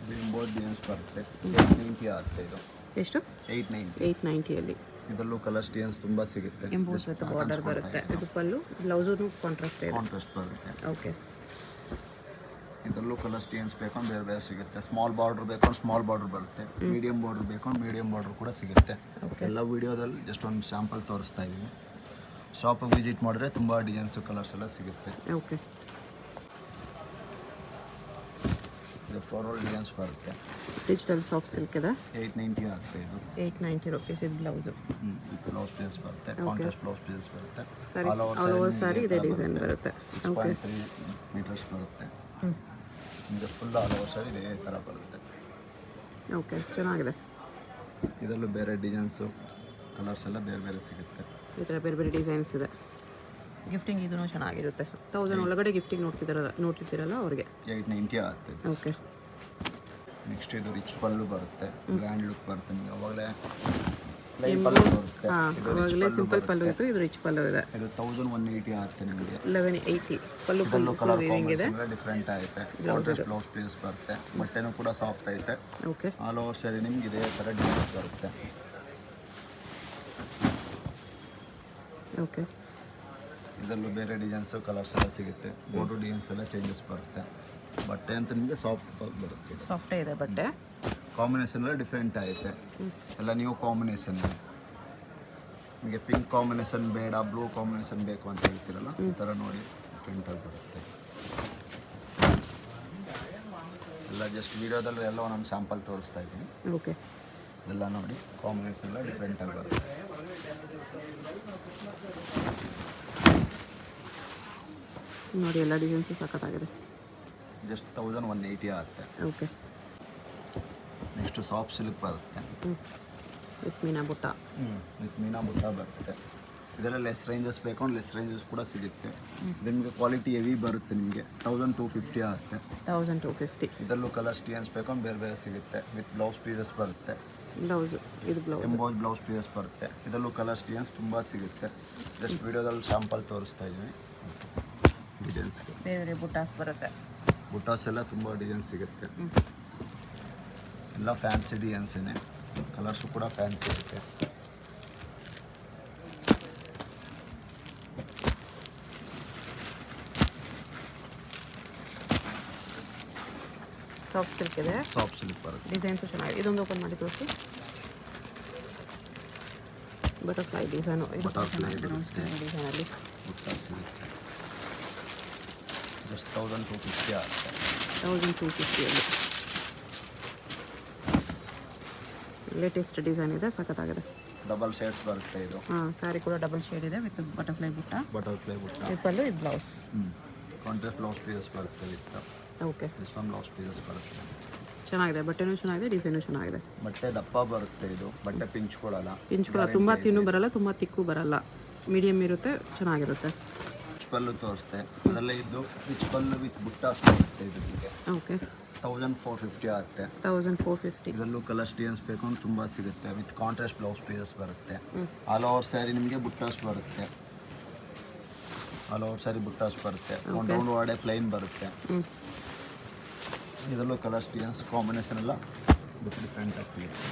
ಇದು ಇಂಬೋರ್ಡ್ ಡಿಸೈನ್ಸ್ ಬರುತ್ತೆ. 890 ಆಗುತ್ತೆ. ಇದು
ಎಷ್ಟು? 890 ಅಲ್ಲಿ.
ಇದರಲ್ಲೂ ಕಲರ್ಸ್ ಡಿಸೈನ್ಸ್ ತುಂಬ ಸಿಗುತ್ತೆ.
ಎಂಬೋಸ್ ವಿತ್ ಬಾರ್ಡರ್ ಬರುತ್ತೆ. ಇದು ಪಲ್ಲು, ಬ್ಲೌಸು ಕಾಂಟ್ರಾಸ್ಟ್ ಇದೆ.
ಕಾಂಟ್ರಾಸ್ಟ್ ಬರುತ್ತೆ.
ಓಕೆ.
ಇದರಲ್ಲೂ ಕಲರ್ಸ್ ಡಿಸೈನ್ಸ್ ಬೇಕು ಅಂದ್ರೆ ಬೇರೆ ಬೇರೆ ಸಿಗುತ್ತೆ. ಸ್ಮಾಲ್ ಬಾರ್ಡರ್ ಬೇಕು ಅಂದ್ರೆ ಸ್ಮಾಲ್ ಬಾರ್ಡರ್ ಬರುತ್ತೆ. ಮೀಡಿಯಂ ಬಾರ್ಡರ್ ಬೇಕು ಅಂದ್ರೆ ಮೀಡಿಯಂ ಬಾರ್ಡರ್ ಕೂಡ ಸಿಗುತ್ತೆ. ಎಲ್ಲ ವಿಡಿಯೋದಲ್ಲಿ ಜಸ್ಟ್ ಒಂದು ಸ್ಯಾಂಪಲ್ ತೋರಿಸ್ತಾ ಇದ್ದೀವಿ. ಶಾಪಿಗೆ ವಿಸಿಟ್ ಮಾಡಿದ್ರೆ ತುಂಬ ಡಿಸೈನ್ಸು ಕಲರ್ಸ್ ಎಲ್ಲ ಸಿಗುತ್ತೆ.
ಓಕೆ.
ಇದು ಫ್ಲೋರಲ್ ಡಿಸೈನ್ಸ್ ಬರುತ್ತೆ.
ಡಿಜಿಟಲ್ ಸಾಫ್ಟ್ ಸಿಲ್ಕ್ ಇದೆ.
890 ಆಗುತ್ತೆ. ಇದು
890 ರುಪೀಸ್. ಇದು ಬ್ಲೌಸು.
ಬ್ಲೌಸ್ ಪೀಸ್ ಬರುತ್ತೆ. ಕಾಂಟ್ರಾಸ್ಟ್ ಬ್ಲೌಸ್ ಪೀಸ್ ಬರುತ್ತೆ.
ಆಲ್ ಓವರ್ ಸಾರಿ ಇದೇ ಡಿಸೈನ್ ಬರುತ್ತೆ.
6.3 ಮೀಟರ್ಸ್ ಬರುತ್ತೆ. ನಿಮಗೆ ಫುಲ್ ಆಲ್ ಓವರ್ ಸಾರಿ ಇದೇ ಥರ ಬರುತ್ತೆ.
ಓಕೆ, ಚೆನ್ನಾಗಿದೆ.
ಇದರಲ್ಲೂ ಬೇರೆ ಡಿಸೈನ್ಸು ಕಲರ್ಸ್ ಎಲ್ಲ ಬೇರೆ ಬೇರೆ ಸಿಗುತ್ತೆ.
ಈ ಥರ ಬೇರೆ ಬೇರೆ ಡಿಸೈನ್ಸ್ ಇದೆ. ಗಿಫ್ಟಿಂಗ್ ಇದೂ ಚೆನ್ನಾಗಿರುತ್ತೆ. 1000 ಒಳಗಡೆ ಗಿಫ್ಟಿಂಗ್ ನೋಡ್ತಿದ್ದೀರಲ್ಲ ಅವ್ರಿಗೆ
890 ಆಗುತ್ತೆ.
ಓಕೆ.
ನೆಕ್ಸ್ಟ್ ಇದು ರಿಚ್ ಪಲ್ಲು ಬರುತ್ತೆ. ಗ್ರ್ಯಾಂಡ್ ಲುಕ್ ಬರುತ್ತೆ. ನಿಮಗೆ ಅವಾಗಲೇ
ಅವಾಗಲೇ ಸಿಂಪಲ್ ಪಲ್ಲು ಇತ್ತು, ಇದು ರಿಚ್ ಪಲ್ಲು ಇದೆ.
ಇದು 1180 ಆಗುತ್ತೆ ನಿಮಗೆ.
1180 ಪಲ್ಲು
ಕಲರ್
ಇದೆ.
ಡಿಫ್ರೆಂಟ್ ಆಗುತ್ತೆ. ಕಾಂಟ್ರಾಸ್ಟ್ ಬ್ಲೌಸ್ ಪೀಸ್ ಬರುತ್ತೆ. ಬಟ್ಟೆನೂ ಕೂಡ ಸಾಫ್ಟ್ ಐತೆ.
ಓಕೆ.
ಆಲ್ ಓವರ್ ಸ್ಯಾರಿ ನಿಮ್ಗೆ ಇದೇ ಥರ ಡಿಸೈನ್ಸ್ ಬರುತ್ತೆ.
ಓಕೆ.
ಇದರಲ್ಲೂ ಬೇರೆ ಡಿಸೈನ್ಸು ಕಲರ್ಸ್ ಎಲ್ಲ ಸಿಗುತ್ತೆ. ಬೋರ್ಡು ಡಿಸೈನ್ಸ್ ಎಲ್ಲ ಚೇಂಜಸ್ ಬರುತ್ತೆ. ಬಟ್ಟೆ ಅಂತ ನಿಮಗೆ ಸಾಫ್ಟ್ ಬರುತ್ತೆ.
ಸಾಫ್ಟೇ ಇದೆ ಬಟ್ಟೆ.
ಕಾಂಬಿನೇಷನ್ ಎಲ್ಲ ಡಿಫ್ರೆಂಟ್ ಐತೆ. ಎಲ್ಲ ನ್ಯೂ ಕಾಂಬಿನೇಷನ್. ನಿಮಗೆ ಪಿಂಕ್ ಕಾಂಬಿನೇಷನ್ ಬೇಡ, ಬ್ಲೂ ಕಾಂಬಿನೇಷನ್ ಬೇಕು ಅಂತ ಹೇಳ್ತೀರಲ್ಲ, ಈ ಥರ ನೋಡಿ ಡಿಫ್ರೆಂಟಾಗಿ ಬರುತ್ತೆ. ಎಲ್ಲ ಜಸ್ಟ್ ವಿಡಿಯೋದಲ್ಲಿ ಎಲ್ಲ ಒಂದೊಂದು ಸ್ಯಾಂಪಲ್ ತೋರಿಸ್ತಾ ಇದ್ದೀನಿ.
ಓಕೆ.
ಎಲ್ಲ ನೋಡಿ ಕಾಂಬಿನೇಷನ್ ಎಲ್ಲ ಡಿಫ್ರೆಂಟಾಗಿ ಬರುತ್ತೆ.
ನೋಡಿ ಎಲ್ಲ ಡಿಸೈನ್ಸು ಸಖತ್ತಾಗಿದೆ.
ಜಸ್ಟ್ 1180 ಆಗುತ್ತೆ.
ಓಕೆ.
ನೆಕ್ಸ್ಟು ಸಾಫ್ಟ್ ಸಿಲ್ಕ್ ಬರುತ್ತೆ.
ವಿತ್ ಮೀನಾ ಬುಟ್ಟ.
ವಿತ್ ಮೀನಾ ಬುಟ್ಟ ಬರುತ್ತೆ. ಇದೆಲ್ಲ ಲೆಸ್ ರೇಂಜಸ್ ಬೇಕು ಅಂದ್ರೆ ಲೆಸ್ ರೇಂಜಸ್ ಕೂಡ ಸಿಗುತ್ತೆ. ನಿಮಗೆ ಕ್ವಾಲಿಟಿ ಹೆವಿ ಬರುತ್ತೆ. ನಿಮಗೆ 1250 ಆಗುತ್ತೆ.
1250.
ಇದರಲ್ಲೂ ಕಲರ್ಸ್ ಡಿಸೈನ್ಸ್ ಬೇಕು ಅಂದ್ರೆ ಬೇರೆ ಬೇರೆ ಸಿಗುತ್ತೆ. ವಿತ್ ಬ್ಲೌಸ್ ಪೀಸಸ್ ಬರುತ್ತೆ.
ಬ್ಲೌಸು ಇದು ಬ್ಲೌಸ್.
ಎಂಬೋಸ್ ಬ್ಲೌಸ್ ಪೀಸಸ್ ಬರುತ್ತೆ. ಇದರಲ್ಲೂ ಕಲರ್ಸ್ ಡಿಸೈನ್ಸ್ ತುಂಬ ಸಿಗುತ್ತೆ. ಜಸ್ಟ್ ವಿಡಿಯೋದಲ್ಲಿ ಸ್ಯಾಂಪಲ್ ತೋರಿಸ್ತಾ ಇದ್ದೀವಿ ಡಿಸೈನ್ಸ್ಗೆ.
ಬೇರೆ ಬೇರೆ ಬುಟ್ಟಾಸ್ ಬರುತ್ತೆ.
ಬುಟ್ಟಾಸ್ ಎಲ್ಲ ತುಂಬ ಡಿಸೈನ್ಸ್ ಸಿಗುತ್ತೆ. ಎಲ್ಲ ಫ್ಯಾನ್ಸಿ ಡಿಸೈನ್ಸೇ. ಕಲರ್ಸು ಕೂಡ ಫ್ಯಾನ್ಸಿ ಇರುತ್ತೆ.
ಸಾಫ್ಟ್ ಸಿಲ್ಕ್ ಇದೆ.
ಸಾಫ್ಟ್ ಸಿಲ್ಕ್ ಬರುತ್ತೆ.
ಡಿಸೈನ್ಸು ಚೆನ್ನಾಗಿದೆ. ಇದೊಂದು ಓಪನ್ ಮಾಡಿ ತೋರಿಸಿ. Butterfly design.
ಬಟರ್ಫ್ಲೈ
ಡಿಸೈನಲ್ಲಿ
ಬುಟ್ಟಾಸ್ ಸಿಗುತ್ತೆ. ಜಸ್ಟ್ 1250 ಆಗುತ್ತೆ.
1250 ಅಲ್ಲಿ ಲೇಟೆಸ್ಟ್ ಡಿಸೈನ್ ಇದೆ, ಸಖತ್ತಾಗಿದೆ.
ಡಬಲ್ ಶೇಡ್ಸ್ ಬರುತ್ತೆ ಇದು.
ಸ್ಯಾರಿ ಕೂಡ ಡಬಲ್ ಶೇಡ್ ಇದೆ ವಿತ್ ಬಟರ್ಫ್ಲೈ ಬುಟ್ಟ.
ಬಟರ್ಫ್ಲೈ ಬುಟ್ಟ.
ಇದು ಪಲ್ಲು, ಇದು ಬ್ಲೌಸ್.
ಕಾಂಟ್ರಾಸ್ಟ್ ಬ್ಲೌಸ್ ಪೀಸಸ್ ಬರುತ್ತೆ with.
Okay.
This one blouse pieces ಬರುತ್ತೆ.
ಚೆನ್ನಾಗಿದೆ. ಬಟ್ಟೆನೂ ಚೆನ್ನಾಗಿದೆ, ಡಿಸೈನು ಚೆನ್ನಾಗಿದೆ.
ಬಟ್ಟೆ ದಪ್ಪ ಬರುತ್ತೆ. ಇದು ಬಟ್ಟೆ ಪಿಂಚ್ಕೊಳ್ಳಲ್ಲ.
ತುಂಬ ತಿನ್ನು ಬರಲ್ಲ, ತುಂಬ ತಿಕ್ಕು ಬರಲ್ಲ, ಮೀಡಿಯಮ್ ಇರುತ್ತೆ, ಚೆನ್ನಾಗಿರುತ್ತೆ.
ರಿಚ್ ಪಲ್ಲು ತೋರಿಸ್ತೆ. ಅದರಲ್ಲೇ ಇದು ರಿಚ್ ಪಲ್ಲು ವಿತ್ ಬುಟ್ಟಾಸ್ ಬರುತ್ತೆ. ಇದು ನಿಮಗೆ
ಓಕೆ.
1450 ಆಗುತ್ತೆ.
1450.
ಇದರಲ್ಲೂ ಕಲರ್ಸ್ ಡಿಸೈನ್ಸ್ ಬೇಕು ಅಂದ್ರೆ ತುಂಬ ಸಿಗುತ್ತೆ. ವಿತ್ ಕಾಂಟ್ರಾಸ್ಟ್ ಬ್ಲೌಸ್ ಪೀಸಸ್ ಬರುತ್ತೆ. ಆಲ್ ಓವರ್ ಸ್ಯಾರಿ ನಿಮಗೆ ಬುಟ್ಟಾಸ್ ಬರುತ್ತೆ. ಆಲ್ ಓವರ್ ಸ್ಯಾರಿ ಬುಟ್ಟಾಸ್ ಬರುತ್ತೆ. ಒಂದು ರೌಂಡ್ ಒಳಗಡೆ ಪ್ಲೈನ್ ಬರುತ್ತೆ. ಇದರಲ್ಲೂ ಕಲರ್ಸ್ ಡಿಸೈನ್ಸ್ ಕಾಂಬಿನೇಷನ್ ಎಲ್ಲ ಡಿಫ್ರೆಂಟಾಗಿ ಸಿಗುತ್ತೆ.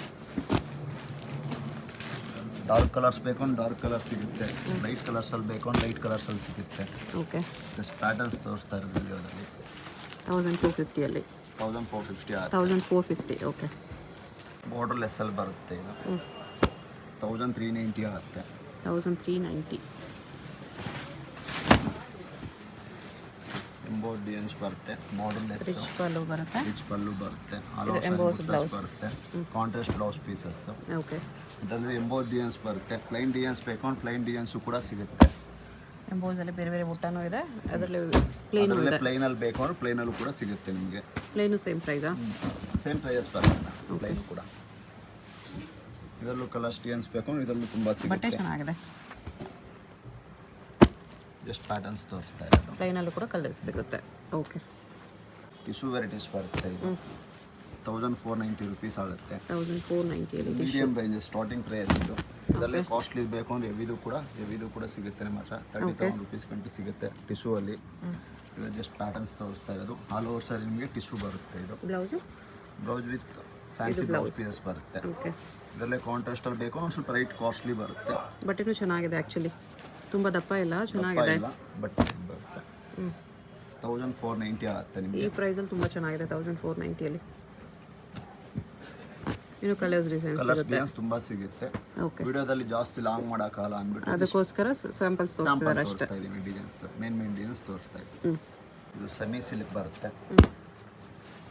ಡಾರ್ಕ್ ಕಲರ್ಸ್ ಬೇಕು ಅಂದ್ರೆ ಡಾರ್ಕ್ ಕಲರ್ ಸಿಗುತ್ತೆ, ಲೈಟ್ ಕಲರ್ಸಲ್ಲಿ ಬೇಕು ಅಂದ್ರೆ ಲೈಟ್ ಕಲರ್ಸಲ್ಲಿ ಸಿಗುತ್ತೆ.
ಓಕೆ.
ಜಸ್ಟ್ ಪ್ಯಾಟರ್ನ್ಸ್ ತೋರಿಸ್ತಾ ಇರೋದು ವಿಡಿಯೋದಲ್ಲಿ.
1250
1450 ಆಗುತ್ತೆ.
1450. ಓಕೆ.
ಬಾರ್ಡರ್ ಲೆಸ್ಸಲ್ಲಿ ಬರುತ್ತೆ ಇದು. 1390 ಆಗುತ್ತೆ.
1390.
ಎಂಬೋಸ್ ಡಿಸೈನ್ಸ್ ಬರುತ್ತೆ, ಬಾರ್ಡರ್ ಲೆಸ್,
ರಿಚ್ ಪಲ್ಲು ಬರುತ್ತೆ.
ರಿಚ್ ಪಲ್ಲು ಬರುತ್ತೆ,
ಎಂಬೋಸ್ ಬ್ಲೌಸ್
ಬರುತ್ತೆ, ಕಾಂಟ್ರಾಸ್ಟ್ ಬ್ಲೌಸ್ ಪೀಸಸ್.
ಓಕೆ.
ಇದರಲ್ಲಿ ಎಂಬೋಸ್ ಡಿಸೈನ್ಸ್ ಬರುತ್ತೆ. ಪ್ಲೈನ್ ಡಿಸೈನ್ಸ್ ಬೇಕು ಅಂದ್ರೆ ಪ್ಲೈನ್ ಡಿಸೈನ್ಸು ಕೂಡ ಸಿಗುತ್ತೆ.
ಎಂಬೋಸಲ್ಲಿ ಬೇರೆ ಬೇರೆ ಬುಟ್ಟನೂ ಇದೆ, ಅದರಲ್ಲಿ ಪ್ಲೇನು ಇದೆ.
ಪ್ಲೈನಲ್ಲಿ ಬೇಕು ಅಂದ್ರೆ ಪ್ಲೈನಲ್ಲೂ ಕೂಡ ಸಿಗುತ್ತೆ ನಿಮಗೆ.
ಪ್ಲೇನು ಸೇಮ್ ಪ್ರೈಸಾ?
ಸೇಮ್ ಪ್ರೈಸಸ್ ಬರುತ್ತೆ ಪ್ಲೈನು ಕೂಡ. ಇದರಲ್ಲೂ ಕಲರ್ಸ್ ಡಿಸೈನ್ಸ್ ಬೇಕು ಅಂದ್ರೆ ಇದರಲ್ಲೂ ತುಂಬ
ಬಟ್ಟೆ
ಸಿಗುತ್ತೆ.
ಚೆನ್ನಾಗಿದೆ.
ಜಸ್ಟ್ ಪ್ಯಾಟರ್ನ್ಸ್ ತೋರಿಸ್ತಾ ಇರೋದು.
ಪ್ಲೈನಲ್ಲೂ ಕೂಡ ಕಲರ್ಸ್ ಸಿಗುತ್ತೆ. ಓಕೆ.
ಟಿಶ್ಯೂ ವೆರೈಟೀಸ್ ಬರುತ್ತೆ. ಇದು 1490 ರುಪೀಸ್ ಆಗುತ್ತೆ.
1490
ಮೀಡಿಯಂ ರೇಂಜ್ ಸ್ಟಾರ್ಟಿಂಗ್ ಪ್ರೈಸ್ ಇದು. ಇದರಲ್ಲಿ ಕಾಸ್ಟ್ಲಿ ಬೇಕು ಅಂದ್ರೆ ಎವಿದು ಕೂಡ ಸಿಗುತ್ತೆ ನಿಮ್ಮ ಹತ್ರ. 30,000 ರುಪೀಸ್ ಗಂಟು ಸಿಗುತ್ತೆ ಟಿಶ್ಯೂ ಅಲ್ಲಿ. ಇದು ಜಸ್ಟ್ ಪ್ಯಾಟರ್ನ್ಸ್ ತೋರಿಸ್ತಾ ಇರೋದು. ಆಲ್ ಓವರ್ ಸೈಡ್ ನಿಮಗೆ ಟಿಶ್ಯೂ ಬರುತ್ತೆ. ಇದು blouse with fancy blouse pieces ಬರುತ್ತೆ.
ಓಕೆ.
ಇದರಲ್ಲೇ ಕಾಂಟ್ರಾಸ್ಟಲ್ಲಿ ಬೇಕು ಒಂದು ಸ್ವಲ್ಪ ರೈಟ್ ಕಾಸ್ಟ್ಲಿ ಬರುತ್ತೆ.
ಬಟ್ಟೆನೂ ಚೆನ್ನಾಗಿದೆ ಆ್ಯಕ್ಚುಲಿ, ತುಂಬ ದಪ್ಪ ಇಲ್ಲ, ಚೆನ್ನಾಗಿದೆ.
ಬಟ್ ಬರುತ್ತೆ 1490 ಆಗುತ್ತೆ ನಿಮಗೆ.
ಈ ಪ್ರೈಸಲ್ಲಿ ತುಂಬ ಚೆನ್ನಾಗಿದೆ 1490. ಇನ್ನು ಕಲರ್ಸ್ ಡಿಸೈನ್ಸ್
ತುಂಬ ಸಿಗುತ್ತೆ.
ಓಕೆ.
ವಿಡಿಯೋದಲ್ಲಿ ಜಾಸ್ತಿ ಲಾಂಗ್ ಮಾಡೋಕ್ಕಾಗಲ್ಲ ಅಂದ್ಬಿಟ್ಟು
ಅದಕ್ಕೋಸ್ಕರ ಸ್ಯಾಂಪಲ್ಸ್ ತೋರಿಸ್ತಿದ್ದಾರೆ ಅಷ್ಟೇ.
ತೋರಿಸ್ತಾ ಇದ್ದೀವಿ. ಡಿಸೈನ್ಸ್ ಮೇನ್ ಡಿಸೈನ್ಸ್ ತೋರಿಸ್ತಾ ಇದ್ದೀವಿ. ಇದು ಸೆಮಿ ಸಿಲ್ಕ್ ಬರುತ್ತೆ.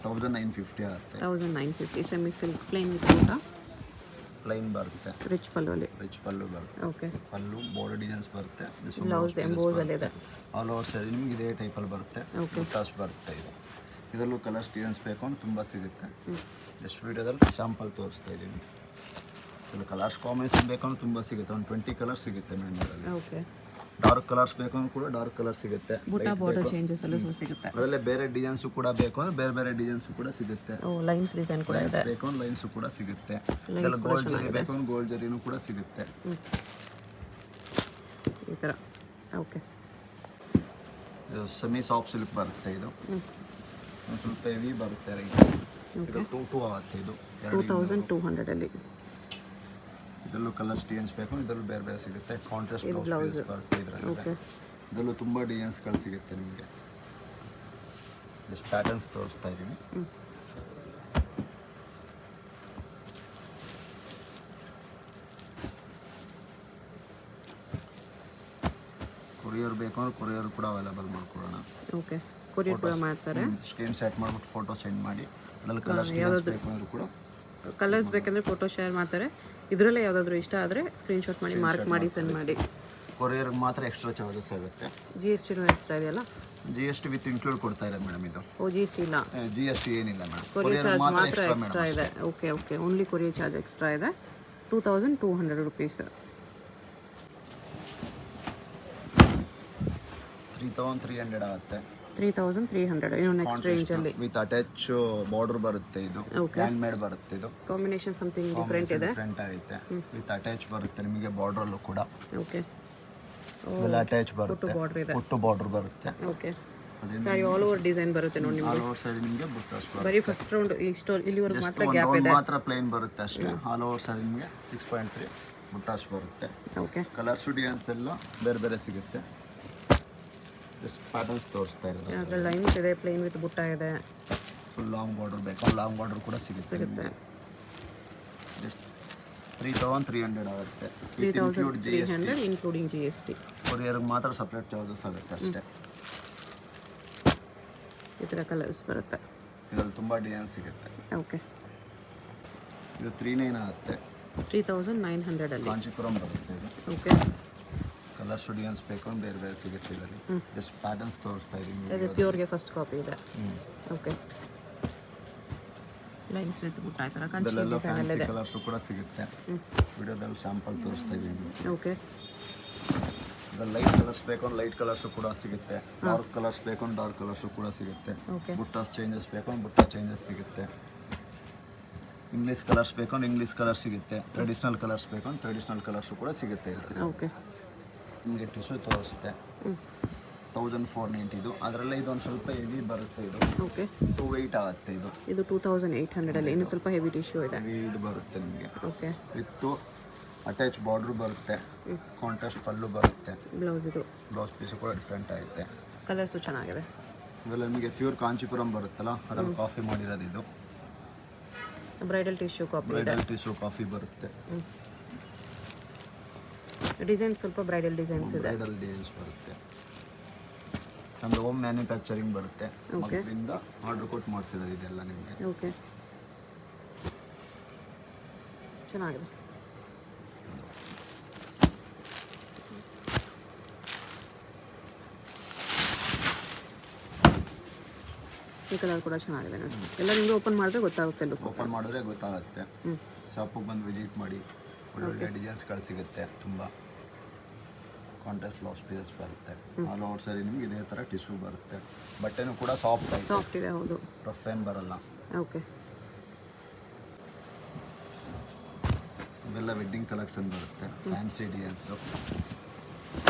1950 ಆಗುತ್ತೆ.
1950 ಸೆಮಿ ಸಿಲ್ಕ್ ಪ್ಲೇನ್ ವಿತ್ ಊಟ.
ಪ್ಲೈನ್ ಬರುತ್ತೆ.
ರಿಚ್ ಪಲ್ಲು ಅಲ್ಲಿ.
ರಿಚ್ ಪಲ್ಲು ಬರುತ್ತೆ.
ಓಕೆ.
ಪಲ್ಲು ಬಾರ್ಡರ್ ಡಿಸೈನ್ಸ್ ಬರುತ್ತೆ.
ಬ್ಲೌಸ್ ಎಂಬೋಸಲ್ಲಿ ಇದೆ.
ಆಲ್ ಓವರ್ ಸೈಡ್ ನಿಮ್ಗೆ ಇದೇ ಟೈಪಲ್ಲಿ ಬರುತ್ತೆ. ಬುಟ್ಟಾಸ್ ಬರುತ್ತೆ. ಇದರಲ್ಲೂ ಕಲರ್ಸ್ ಡಿಸೈನ್ಸ್ ಬೇಕು ಅಂದ್ರೆ ತುಂಬ ಸಿಗುತ್ತೆ. ಜಸ್ಟ್ ವಿಡಿಯೋದಲ್ಲಿ ಸ್ಯಾಂಪಲ್ ತೋರಿಸ್ತಾ ಇದ್ದೀನಿ. ಇದರಲ್ಲಿ ಕಲರ್ಸ್ ಕಾಂಬಿನೇಷನ್ ಬೇಕಂದ್ರೆ ತುಂಬ ಸಿಗುತ್ತೆ. ಒಂದು 20 ಕಲರ್ಸ್ ಸಿಗುತ್ತೆ ಮೇಡಮ್.
ಓಕೆ.
ಡಾರ್ಕ್ ಕಲರ್ಸ್ ಬೇಕು ಅಂದ್ರೆ ಕೂಡ ಡಾರ್ಕ್ ಕಲರ್ ಸಿಗುತ್ತೆ.
ಬುಟ್ಟ ಬಾರ್ಡರ್ ಚೇಂಜಸ್ ಅಲ್ಲೂ ಸಿಗುತ್ತೆ.
ಅದರಲ್ಲೇ ಬೇರೆ ಡಿಸೈನ್ಸು ಕೂಡ ಬೇಕು ಅಂದ್ರೆ ಬೇರೆ ಬೇರೆ ಡಿಸೈನ್ಸು ಕೂಡ ಸಿಗುತ್ತೆ.
ಲೈನ್ಸ್ ಡಿಸೈನ್ ಕೂಡ ಇದೆ.
ಬೇಕು ಅಂದ್ರೆ ಲೈನ್ಸು ಕೂಡ ಸಿಗುತ್ತೆ. ಇದೆಲ್ಲ ಗೋಲ್ಡ್ ಜರಿ ಬೇಕು ಅಂದ್ರೆ ಗೋಲ್ಡ್ ಜರಿನೂ ಕೂಡ ಸಿಗುತ್ತೆ.
ಈ ಥರ. ಓಕೆ.
ಇದು ಸೆಮಿ ಸಾಫ್ಟ್ ಸಿಲ್ಕ್ ಬರುತ್ತೆ. ಇದು ಒಂದು ಸ್ವಲ್ಪ ಹೆವಿ ಬರುತ್ತೆ. ಇದು 22 ಆಗುತ್ತೆ. ಇದು
2200 ಅಲ್ಲಿ.
ಇದರಲ್ಲೂ ಕಲರ್ಸ್ ಡಿಸೈನ್ಸ್ ಬೇಕು ಇದರಲ್ಲೂ ಬೇರೆ ಬೇರೆ ಸಿಗುತ್ತೆ. ಕಾಂಟ್ರಾಸ್ಟ್ ಬ್ಲೌಸ್ ಬರುತ್ತೆ ಇದರಲ್ಲಿ. ಇದರಲ್ಲೂ ತುಂಬ ಡಿಸೈನ್ಸ್ಗಳು ಸಿಗುತ್ತೆ ನಿಮಗೆ. ಜಸ್ಟ್ ಪ್ಯಾಟರ್ನ್ಸ್ ತೋರಿಸ್ತಾ ಇದ್ದೀನಿ. ಕೊರಿಯರ್ ಬೇಕು ಅಂದ್ರೆ ಕೊರಿಯರ್ ಕೂಡ ಅವೈಲೇಬಲ್ ಮಾಡ್ಕೊಳ್ಳೋಣ.
ಓಕೆ. ಕೊರಿಯರ್ ಕೂಡ ಮಾಡ್ತಾರೆ.
ಸ್ಕ್ರೀನ್ ಶಾಟ್ ಮಾಡಿಬಿಟ್ಟು ಫೋಟೋ ಸೆಂಡ್ ಮಾಡಿ. ಅದರಲ್ಲಿ ಕಲರ್ಸ್ ಡಿಸೈನ್ಸ್ ಬೇಕು ಅಂದ್ರೆ ಕೂಡ
ಕಲರ್ಸ್ ಬೇಕಂದ್ರೆ ಫೋಟೋ ಶೇರ್ ಮಾಡ್ತಾರೆ. ಇದರಲ್ಲೇ ಯಾವುದಾದ್ರೂ ಇಷ್ಟ ಆದರೆ ಸ್ಕ್ರೀನ್ಶಾಟ್ ಮಾಡಿ ಮಾರ್ಕ್ ಮಾಡಿ ಸೆಂಡ್ ಮಾಡಿ.
ಕೊರಿಯರ್ಗೆ ಮಾತ್ರ ಎಕ್ಸ್ಟ್ರಾ ಚಾರ್ಜಸ್ ಆಗುತ್ತೆ.
GST ಎಕ್ಸ್ಟ್ರಾ ಇದೆಯಲ್ಲ?
GST ವಿತ್ ಇನ್ಕ್ಲೂಡ್ ಕೊಡ್ತಾ ಇರೋದು ಮೇಡಮ್ ಇದು.
GST ಇಲ್ಲ?
GST ಏನಿಲ್ಲ ಮೇಡಮ್.
ಕೊರಿಯರ್ ಚಾರ್ಜ್ ಮಾತ್ರ ಎಕ್ಸ್ಟ್ರಾ ಇದೆ. Okay. Only courier charge extra ಇದೆ. 2200 ರುಪೀಸ್.
3300 ಆಗುತ್ತೆ.
3300 ಇನ್ನು ನೆಕ್ಸ್ಟ್ ರೇಂಜ್ ಅಲ್ಲಿ
ವಿತ್ ಅಟ್ಯಾಚ್ ಬಾರ್ಡರ್ ಬರುತ್ತೆ. ಇದು ಹ್ಯಾಂಡ್ ಮೇಡ್ ಬರುತ್ತೆ. ಇದು
ಕಾಂಬಿನೇಷನ್ ಸಮಥಿಂಗ್ ಡಿಫರೆಂಟ್ ಇದೆ.
ಡಿಫರೆಂಟ್ ಆಗುತ್ತೆ. ವಿತ್ ಅಟ್ಯಾಚ್ ಬರುತ್ತೆ ನಿಮಗೆ ಬಾರ್ಡರ್ ಅಲ್ಲೂ ಕೂಡ.
ಓಕೆ.
ಎಲ್ಲ ಅಟ್ಯಾಚ್ ಬರುತ್ತೆ.
ಬಾರ್ಡರ್ ಇದೆ.
ಪುಟ್ಟು ಬಾರ್ಡರ್ ಬರುತ್ತೆ.
ಓಕೆ. ಸಾರಿ ಆಲ್ ಓವರ್ ಡಿಸೈನ್ ಬರುತ್ತೆ ನೋಡಿ ನಿಮಗೆ.
ಆಲ್ ಓವರ್ ಸೈಡ್ ನಿಮಗೆ ಬುಟ್ಟಾಸ್ ಬರುತ್ತೆ.
ಬರೀ ಫಸ್ಟ್ ರೌಂಡ್ ಇಲ್ಲಿವರೆಗೂ ಮಾತ್ರ ಗ್ಯಾಪ್ ಇದೆ.
ಮಾತ್ರ ಪ್ಲೇನ್ ಬರುತ್ತೆ ಅಷ್ಟೇ. ಆಲ್ ಓವರ್ ಸೈಡ್ ನಿಮಗೆ 6.3 ಬುಟ್ಟಾಸ್ ಬರುತ್ತೆ.
ಓಕೆ.
ಕಲರ್ಸ್ ಡಿಸೈನ್ಸ್ ಎಲ್ಲ ಬೇರೆ ಬೇರೆ ಸಿಗುತ್ತೆ. ಜಸ್ಟ್ ಪ್ಯಾಟರ್ನ್ಸ್ ತೋರಿಸ್ತಾ ಇರೋದು.
ಅದರಲ್ಲಿ ಲೈನ್ಸ್ ಇದೆ, ಪ್ಲೇನ್ ವಿತ್ ಬುಟ್ಟ ಇದೆ.
ಫುಲ್ ಲಾಂಗ್ ಬಾರ್ಡರ್ ಬೇಕು ಲಾಂಗ್ ಬಾರ್ಡರ್ ಕೂಡ ಸಿಗುತ್ತೆ. ಜಸ್ಟ್ 3300 ಆಗುತ್ತೆ.
3300 ಇನ್ಕ್ಲೂಡಿಂಗ್ GST.
ಕೊರಿಯರ್ಗೆ ಮಾತ್ರ ಸಪ್ರೇಟ್ ಚಾರ್ಜಸ್ ಆಗುತ್ತೆ ಅಷ್ಟೇ.
ಈ ಥರ ಕಲರ್ಸ್ ಬರುತ್ತೆ.
ಇದರಲ್ಲಿ ತುಂಬ ಡಿಸೈನ್ ಸಿಗುತ್ತೆ.
ಓಕೆ.
ಇದು 39 ಆಗುತ್ತೆ.
3900 ಅಲ್ಲಿ
ಕಾಂಚೀಪುರಂ ಬರುತ್ತೆ ಇದು.
ಓಕೆ.
ಕಲರ್ಸ್ ಡಿಸೈನ್ಸ್ ಬೇಕು ಅಂದ್ರೆ ಬೇರೆ ಬೇರೆ ಸಿಗುತ್ತೆ ಇದರಲ್ಲಿ. ಜಸ್ಟ್ ಪ್ಯಾಟರ್ನ್ಸ್ ತೋರಿಸ್ತಾ ಇದ್ದೀನಿ.
ಇದು ಪ್ಯೂರ್ಗೆ ಫಸ್ಟ್ ಕಾಪಿ ಇದೆ. ಓಕೆ. ಲೈನ್ಸ್ ವಿತ್ ಬುಟ್ಟ ಈ ಥರ
ಇದೆಲ್ಲ ಫ್ಯಾನ್ಸಿ ಕಲರ್ಸು ಕೂಡ ಸಿಗುತ್ತೆ. ವಿಡಿಯೋದಲ್ಲಿ ಸ್ಯಾಂಪಲ್ ತೋರಿಸ್ತಾ ಇದ್ದೀನಿ.
ಓಕೆ.
ಇದರಲ್ಲಿ ಲೈಟ್ ಕಲರ್ಸ್ ಬೇಕು ಅಂದ್ರೆ ಲೈಟ್ ಕಲರ್ಸು ಕೂಡ ಸಿಗುತ್ತೆ. ಡಾರ್ಕ್ ಕಲರ್ಸ್ ಬೇಕು ಅಂದ್ರೆ ಡಾರ್ಕ್ ಕಲರ್ಸು ಕೂಡ ಸಿಗುತ್ತೆ. ಬುಟ್ಟಾಸ್ ಚೇಂಜಸ್ ಬೇಕು ಅಂದ್ರೆ ಬುಟ್ಟ ಚೇಂಜಸ್ ಸಿಗುತ್ತೆ. ಇಂಗ್ಲೀಷ್ ಕಲರ್ಸ್ ಬೇಕು ಅಂದ್ರೆ ಇಂಗ್ಲೀಷ್ ಕಲರ್ ಸಿಗುತ್ತೆ. ಟ್ರೆಡಿಷ್ನಲ್ ಕಲರ್ಸ್ ಬೇಕು ಅಂದ್ರೆ ಟ್ರೆಡಿಷ್ನಲ್ ಕಲರ್ಸು ಕೂಡ ಸಿಗುತ್ತೆ ಇದರಲ್ಲಿ.
ಓಕೆ.
ನಿಮಗೆ ಟಿಶ್ಯೂ ತೋರಿಸುತ್ತೆ. 1490 ಇದು. ಅದರಲ್ಲೇ ಇದೊಂದು ಸ್ವಲ್ಪ ಹೆವಿ ಬರುತ್ತೆ. ಇದು
ಓಕೆ.
2weight ಆಗುತ್ತೆ. ಇದು
2800 ಅಲ್ಲಿ ಇನ್ನು ಸ್ವಲ್ಪ ಹೆವಿ ಟಿಶ್ಯೂ ಇದೆ.
ಹೆವಿ ಇದು ಬರುತ್ತೆ ನಿಮಗೆ.
ಓಕೆ.
ವಿತ್ತು ಅಟ್ಯಾಚ್ ಬಾರ್ಡ್ರು ಬರುತ್ತೆ, ಕಾಂಟ್ರಾಸ್ಟ್ ಪಲ್ಲು ಬರುತ್ತೆ,
ಬ್ಲೌಸ್ ಇದು
ಬ್ಲೌಸ್ ಪೀಸು ಕೂಡ ಡಿಫ್ರೆಂಟ್ ಆಗುತ್ತೆ.
ಕಲರ್ಸು ಚೆನ್ನಾಗಿದೆ.
ಇವೆಲ್ಲ ನಿಮಗೆ ಪ್ಯೂರ್ ಕಾಂಚೀಪುರಂ ಬರುತ್ತಲ್ಲ, ಅದನ್ನು ಕಾಫಿ ಮಾಡಿರೋದು ಇದು.
Bridal tissue copy
bridal tissue copy ಬರುತ್ತೆ.
ಡಿಸೈನ್ ಸ್ವಲ್ಪ ಬ್ರೈಡಲ್ ಡಿಸೈನ್ಸ್ ಇದೆ.
ಬ್ರೈಡಲ್ ಡಿಸೈನ್ಸ್ ಬರುತ್ತೆ. ನಮ್ಮದು ಹೋಮ್ ಮ್ಯಾನುಫ್ಯಾಕ್ಚರಿಂಗ್ ಬರುತ್ತೆ, ಮಕ್ಕಳಿಂದ ಆರ್ಡರ್ ಕೊಟ್ಟು ಮಾಡಿಸಿರೋದು ಇದೆಲ್ಲ ನಿಮಗೆ.
ಓಕೆ, ಚೆನ್ನಾಗಿದೆ. ಈ ಕಲರ್ ಕೂಡ ಚೆನ್ನಾಗಿದೆ ನೋಡಿ. ಎಲ್ಲ ನಿಮಗೆ ಓಪನ್ ಮಾಡಿದ್ರೆ ಗೊತ್ತಾಗುತ್ತೆ ಲುಕ್.
ಓಪನ್ ಮಾಡಿದ್ರೆ ಗೊತ್ತಾಗುತ್ತೆ. ಶಾಪಿಗೆ ಬಂದು ವಿಸಿಟ್ ಮಾಡಿ, ಒಳ್ಳೊಳ್ಳೆ ಡಿಸೈನ್ಸ್ಗಳು ಸಿಗುತ್ತೆ. ತುಂಬ ಕಾಂಟ್ರಾಸ್ಟ್ ಬ್ಲೌಸ್ ಪೀಸಸ್ ಬರುತ್ತೆ. ಆಲ್ ಓವರ್ ಸರಿ ನಿಮ್ಗೆ ಇದೇ ಥರ ಟಿಶ್ಯೂ ಬರುತ್ತೆ. ಬಟ್ಟೆನೂ ಕೂಡ ಸಾಫ್ಟ್
ಇದೆ. ಹೌದು,
ರಫ್ ಏನು ಬರಲ್ಲ.
ಓಕೆ,
ಇವೆಲ್ಲ ವೆಡ್ಡಿಂಗ್ ಕಲೆಕ್ಷನ್ ಬರುತ್ತೆ, ಫ್ಯಾನ್ಸಿ ಡಿಸೈನ್ಸು.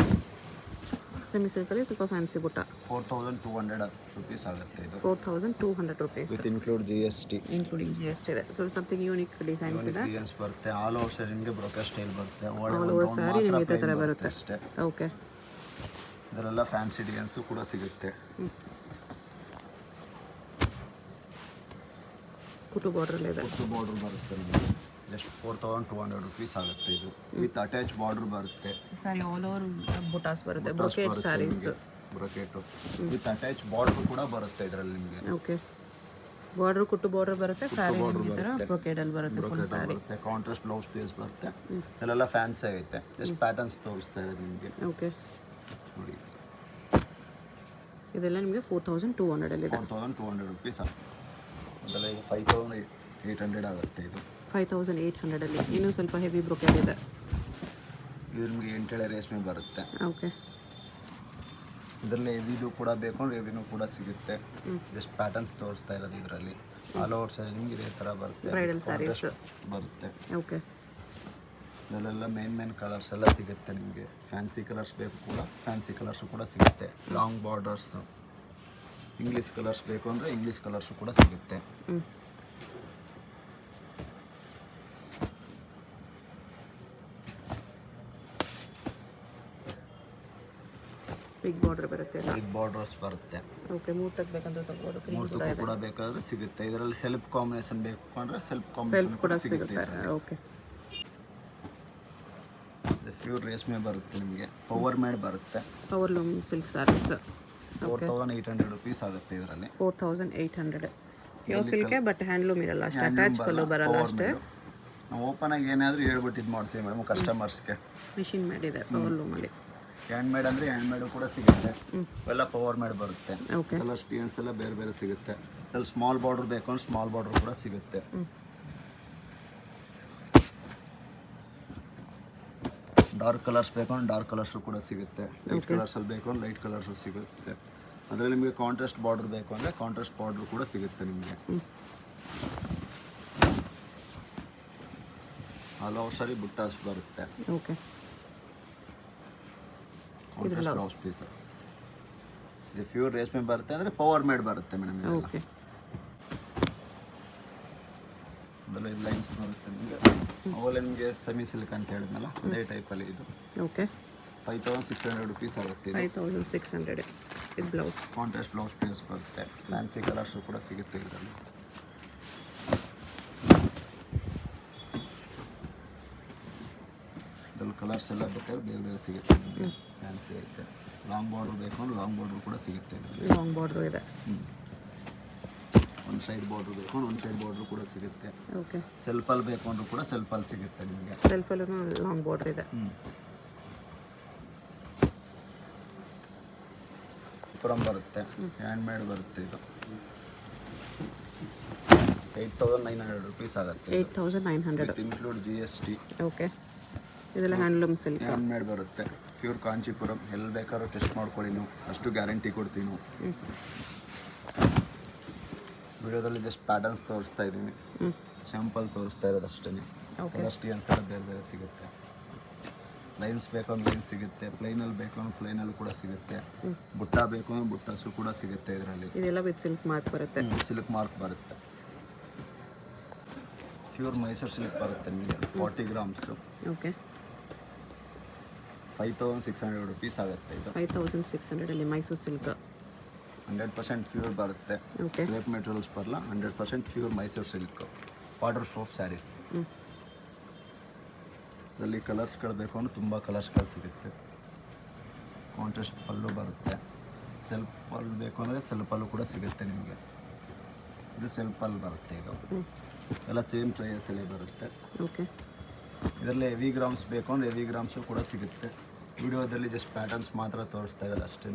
ಸೆಮಿ ಸಿಲ್ಕಲ್ಲಿ ಸ್ವಲ್ಪ ಫ್ಯಾನ್ಸಿ ಬುಟ್ಟ.
4200 rupees ಆಗುತ್ತೆ ಇದು.
4200 rupees
with include GST.
Including GST ಇದೆ. ಸೊ ಸಮಥಿಂಗ್ ಯೂನಿಕ್ ಡಿಸೈನ್ಸ್ ಇದೆ.
ಡಿಸೈನ್ಸ್ ಬರುತ್ತೆ. ಆಲ್ ಓವರ್ ಸರಿ ನಿಮಗೆ ಬ್ರೋಕರ್ ಸ್ಟೈಲ್ ಬರುತ್ತೆ.
ಆಲ್ ಓವರ್ ಸ್ಯಾರಿ ನಿಮಗೆ ಈ ಥರ ಬರುತ್ತೆ
ಅಷ್ಟೇ.
ಓಕೆ,
ಇದರೆಲ್ಲ ಫ್ಯಾನ್ಸಿ ಡಿಸೈನ್ಸು ಕೂಡ ಸಿಗುತ್ತೆ.
ಕುಟು ಬಾರ್ಡರ್ ಇದೆ.
ಕುಟು ಬಾರ್ಡರ್ ಬರುತ್ತೆ ನಿಮಗೆ ಜಸ್ಟ್ 4200 rupees ಆಗುತ್ತೆ ಇದು. ವಿತ್ ಅಟ್ಯಾಚ್ ಬಾರ್ಡರ್ ಬರುತ್ತೆ.
ಸ್ಯಾರಿ ಆಲ್ ಓವರ್ ಬುಟಾಸ್ ಬರುತ್ತೆ. Brocade sarees,
brocade with attach border ಕೂಡ ಬರುತ್ತೆ ಇದರಲ್ಲಿ ನಿಮಗೆ.
ಓಕೆ, ಬಾರ್ಡರ್ ಕುಟ್ಟು ಬಾರ್ಡರ್ ಬರುತ್ತೆ. ಸ್ಯಾರಿ ಈ ಥರ ಬ್ರೊಕೇಡಲ್ಲಿ ಬರುತ್ತೆ. ಫುಲ್ ಸ್ಯಾರಿ
ಬರುತ್ತೆ. ಕಾಂಟ್ರಾಸ್ಟ್ ಬ್ಲೌಸ್ ಪೀಸ್ ಬರುತ್ತೆ. ಇದೆಲ್ಲ ಫ್ಯಾನ್ಸಿ ಆಗುತ್ತೆ. ಜಸ್ಟ್ ಪ್ಯಾಟರ್ನ್ಸ್ ತೋರಿಸ್ತಾ ಇರೋದು ನಿಮಗೆ.
ಓಕೆ,
ನೋಡಿ
ಇದೆಲ್ಲ ನಿಮಗೆ 4200 ಅಲ್ಲಿ ಇದೆ.
4200 rupees ಆಗುತ್ತೆ. ಅದೆಲ್ಲ ಈಗ 5800 ಆಗುತ್ತೆ ಇದು.
5800 ಅಲ್ಲಿ ಇನ್ನೂ ಸ್ವಲ್ಪ ಹೆವಿ ಬ್ರೊಕೇಡ್ ಇದೆ.
ಇದು ನಿಮಗೆ ಎಂಟೆಳೆ ರೇಷ್ಮೆ ಬರುತ್ತೆ.
ಓಕೆ,
ಇದರಲ್ಲಿ ಹೆವಿದು ಕೂಡ ಬೇಕು ಅಂದ್ರೆ ಹೆವಿನೂ ಕೂಡ ಸಿಗುತ್ತೆ. ಜಸ್ಟ್ ಪ್ಯಾಟರ್ನ್ಸ್ ತೋರಿಸ್ತಾ ಇರೋದು ಇದರಲ್ಲಿ. ಆಲ್ ಓವರ್ ಸೈಡ್ ನಿಮ್ಗೆ ಇದೇ ಥರ ಬರುತ್ತೆ.
ಬ್ರೈಡಲ್ ಸ್ಯಾರೀಸ್
ಬರುತ್ತೆ.
ಓಕೆ,
ಇದರಲ್ಲೆಲ್ಲ ಮೇನ್ ಕಲರ್ಸ್ ಎಲ್ಲ ಸಿಗುತ್ತೆ ನಿಮಗೆ. ಫ್ಯಾನ್ಸಿ ಕಲರ್ಸ್ ಬೇಕು ಕೂಡ, ಫ್ಯಾನ್ಸಿ ಕಲರ್ಸು ಕೂಡ ಸಿಗುತ್ತೆ. ಲಾಂಗ್ ಬಾರ್ಡರ್ಸ್, ಇಂಗ್ಲೀಷ್ ಕಲರ್ಸ್ ಬೇಕು ಅಂದರೆ ಇಂಗ್ಲೀಷ್ ಕಲರ್ಸು ಕೂಡ ಸಿಗುತ್ತೆ.
ಬಿಗ್ ಬಾರ್ಡರ್ ಬರುತ್ತೆ.
ಬಿಗ್ ಬಾರ್ಡರ್ಸ್ ಬರುತ್ತೆ.
ಓಕೆ, ಮೂರು ತಗಬೇಕಂತ ತಗೋಬೋದು.
ಮೂರ್ತಿ ಕೂಡ ಬೇಕಾದ್ರೆ ಸಿಗುತ್ತೆ. ಇದರಲ್ಲಿ ಸೆಲ್ಫ್ ಕಾಂಬಿನೇಷನ್ ಬೇಕು ಅಂದರೆ ಸೆಲ್ಫ್
ಸೆಲ್ಫ್
ಕಾಂಬಿನೇಷನ್
ಕೂಡ ಸಿಗುತ್ತೆ. ಓಕೆ,
ಪ್ಯೂರ್ ರೇಷ್ಮೆ ಬರುತ್ತೆ ನಿಮಗೆ. ಪವರ್ ಮೇಡ್ ಬರುತ್ತೆ.
Power loom silk sarees
4800 rupees ಆಗುತ್ತೆ ಇದರಲ್ಲಿ.
4800 ಪ್ಯೂರ್ ಸಿಲ್ಕೆ, ಬಟ್ ಹ್ಯಾಂಡ್ಲೂಮ್ ಇರಲ್ಲ ಅಷ್ಟೇ. ಅಟ್ಯಾಚ್ ಪಲ್ಲು ಬರಲ್ಲ ಅಷ್ಟೇ.
ನಾವು ಓಪನ್ ಆಗಿ ಏನಾದರೂ ಹೇಳ್ಬಿಟ್ಟು ಇದು ಮಾಡ್ತೀವಿ ಮೇಡಮ್ ಕಸ್ಟಮರ್ಸ್ಗೆ.
ಮಿಷಿನ್ ಮೇಡ್ ಇದೆ ಪವರ್ ಲೂಮಲ್ಲಿ.
ಹ್ಯಾಂಡ್ ಮೇಡ್ ಅಂದರೆ ಹ್ಯಾಂಡ್ ಮೇಡು ಕೂಡ ಸಿಗುತ್ತೆ. ಇವೆಲ್ಲ ಪವರ್ ಮೇಡ್ ಬರುತ್ತೆ.
ಓಕೆ,
ಎಲ್ಲ ಸ್ಟೀನ್ಸ್ ಎಲ್ಲ ಬೇರೆ ಬೇರೆ ಸಿಗುತ್ತೆ. ಅದ್ರಲ್ಲಿ ಸ್ಮಾಲ್ ಬಾರ್ಡರ್ ಬೇಕು ಅಂದ್ರೆ ಸ್ಮಾಲ್ ಬಾರ್ಡರ್ ಕೂಡ ಸಿಗುತ್ತೆ. ಡಾರ್ಕ್ ಕಲರ್ಸ್ ಬೇಕು ಅಂದ್ರೆ ಡಾರ್ಕ್ ಕಲರ್ಸು ಕೂಡ ಸಿಗುತ್ತೆ. ಲೈಟ್ ಕಲರ್ಸಲ್ಲಿ ಬೇಕು ಅಂದ್ರೆ ಲೈಟ್ ಕಲರ್ಸು ಸಿಗುತ್ತೆ. ಅದರಲ್ಲಿ ನಿಮಗೆ ಕಾಂಟ್ರಾಸ್ಟ್ ಬಾರ್ಡರ್ ಬೇಕು ಅಂದರೆ ಕಾಂಟ್ರಾಸ್ಟ್ ಬಾರ್ಡರ್ ಕೂಡ ಸಿಗುತ್ತೆ ನಿಮಗೆ. ಆಲ್ ಓವರ್ ಸಾರಿ ಬುಟ್ಟಾಸ್ ಬರುತ್ತೆ.
Okay,
contrast blouse pieces. ಇದು ಪ್ಯೂರ್ ರೇಷ್ಮೆ ಬರುತ್ತೆ ಅಂದರೆ ಪವರ್ ಮೇಡ್ ಬರುತ್ತೆ ಮೇಡಮ್.
ಓಕೆ,
ಅದೆಲ್ಲ ಇದು ಲೈನ್ಸ್ ಬರುತ್ತೆ ನಿಮಗೆ. ಅವೆಲ್ಲ ನಿಮಗೆ ಸೆಮಿ ಸಿಲ್ಕ್ ಅಂತ ಹೇಳಿದ್ನಲ್ಲ, ಅದೇ ಟೈಪಲ್ಲಿ ಇದು.
ಓಕೆ,
5600 rupees ಆಗುತ್ತೆ.
5600 ಇದು ಬ್ಲೌಸ್.
ಕಾಂಟ್ರಾಸ್ಟ್ ಬ್ಲೌಸ್ ಪೀಸ್ ಬರುತ್ತೆ. ಫ್ಯಾನ್ಸಿ ಕಲರ್ಸು ಕೂಡ ಸಿಗುತ್ತೆ ಇದರಲ್ಲಿ. ಇದರಲ್ಲಿ ಕಲರ್ಸ್ ಎಲ್ಲ ಬೇಕಾದ್ರೆ ಬೇರೆ ಬೇರೆ ಸಿಗುತ್ತೆ ನಿಮಗೆ. ಫ್ಯಾನ್ಸಿ ಐತೆ. ಲಾಂಗ್ ಬಾರ್ಡ್ರ್ ಬೇಕು ಅಂದ್ರೆ ಲಾಂಗ್ ಬಾರ್ಡ್ರ್ ಕೂಡ ಸಿಗುತ್ತೆ ಇದರಲ್ಲಿ.
ಲಾಂಗ್ ಬಾರ್ಡ್ರು ಇದೆ.
ಒಂದು ಸೈಡ್ ಬಾರ್ಡ್ರ್ ಬೇಕು ಅಂದ್ರೆ ಒಂದು ಸೈಡ್ ಬಾರ್ಡ್ರ್ ಕೂಡ ಸಿಗುತ್ತೆ.
ಓಕೆ,
ಸೆಲ್ಫಲ್ಲಿ ಬೇಕು ಅಂದ್ರೂ ಕೂಡ ಸೆಲ್ಫಲ್ಲಿ ಸಿಗುತ್ತೆ ನಿಮಗೆ.
ಸೆಲ್ಫಲ್ಲೂ ಲಾಂಗ್ ಬಾರ್ಡ್ರ್ ಇದೆ.
ಪುರಂ ಬರುತ್ತೆ. ಹ್ಯಾಂಡ್ ಮೇಡ್ ಬರುತ್ತೆ ಇದು. 8900 rupees ಆಗುತ್ತೆ.
8900
ಇನ್ಕ್ಲೂಡ್ GST.
ಓಕೆ, ಇದೆಲ್ಲ ಹ್ಯಾಂಡ್ಲೂಮ್ ಸಿಲ್ಕ್.
ಹ್ಯಾಂಡ್ ಮೇಡ್ ಬರುತ್ತೆ. ಪ್ಯೂರ್ ಕಾಂಚೀಪುರಂ. ಎಲ್ಲಿ ಬೇಕಾದ್ರೂ ಟೆಸ್ಟ್ ಮಾಡ್ಕೊಳ್ಳಿ ನೀವು, ಅಷ್ಟು ಗ್ಯಾರಂಟಿ ಕೊಡ್ತೀವಿ ನಾವು. ವಿಡಿಯೋದಲ್ಲಿ ಜಸ್ಟ್ ಪ್ಯಾಟರ್ನ್ಸ್ ತೋರಿಸ್ತಾ ಇದ್ದೀವಿ, ಸ್ಯಾಂಪಲ್ ತೋರಿಸ್ತಾ ಇರೋದು ಅಷ್ಟೇ. ಕಲರ್ ಸ್ಟೀನ್ಸ್ ಎಲ್ಲ ಬೇರೆ ಬೇರೆ ಸಿಗುತ್ತೆ. ಲೈನ್ಸ್ ಬೇಕು ಅಂದ್ರೆ ಲೈನ್ಸ್ ಸಿಗುತ್ತೆ. ಪ್ಲೈನಲ್ಲಿ ಬೇಕು ಅಂದ್ರೆ ಪ್ಲೈನಲ್ಲಿ ಕೂಡ ಸಿಗುತ್ತೆ. ಬುಟ್ಟ ಬೇಕು ಅಂದ್ರೆ ಬುಟ್ಟಸು ಕೂಡ ಸಿಗುತ್ತೆ ಇದರಲ್ಲಿ.
ಇದೆಲ್ಲ ವಿತ್ ಸಿಲ್ಕ್ ಮಾರ್ಕ್ ಬರುತ್ತೆ.
ಸಿಲ್ಕ್ ಮಾರ್ಕ್ ಬರುತ್ತೆ. ಪ್ಯೂರ್ ಮೈಸೂರು ಸಿಲ್ಕ್ ಬರುತ್ತೆ ನಿಮಗೆ 40 ಗ್ರಾಮ್ಸು
ಓಕೆ
5600 ರುಪೀಸ್ ಆಗುತ್ತೆ ಇದು
5600 ಅಲ್ಲಿ ಮೈಸೂರು ಸಿಲ್ಕ್
100% ಪ್ಯೂರ್ ಬರುತ್ತೆ
ಓಕೆ
ಕ್ರೇಪ್ ಮೆಟೀರಿಯಲ್ಸ್ ಬರಲ್ಲ 100% pure Mysore silk waterproof sarees. ಇದರಲ್ಲಿ ಕಲರ್ಸ್ಗಳು ಬೇಕು ಅಂದ್ರೆ ತುಂಬ ಕಲರ್ಸ್ಗಳು ಸಿಗುತ್ತೆ. ಕಾಂಟ್ರಾಸ್ಟ್ ಪಲ್ಲು ಬರುತ್ತೆ. ಸೆಲ್ಫ್ ಪಲ್ಲು ಬೇಕು ಅಂದರೆ ಸೆಲ್ಫ್ ಪಲ್ಲು ಕೂಡ ಸಿಗುತ್ತೆ ನಿಮಗೆ. ಇದು ಸೆಲ್ಫ್ ಪಲ್ಲು ಬರುತ್ತೆ. ಇದು ಎಲ್ಲ ಸೇಮ್ ಪ್ರೈಸಲ್ಲಿ ಬರುತ್ತೆ.
ಓಕೆ
ಇದರಲ್ಲಿ ಹೆವಿ ಗ್ರಾಮ್ಸ್ ಬೇಕು ಅಂದರೆ ಹೆವಿ ಗ್ರಾಮ್ಸು ಕೂಡ ಸಿಗುತ್ತೆ. ವಿಡಿಯೋದಲ್ಲಿ ಜಸ್ಟ್ ಪ್ಯಾಟರ್ನ್ಸ್ ಮಾತ್ರ ತೋರಿಸ್ತಾ ಇರೋದು ಅಷ್ಟೇ.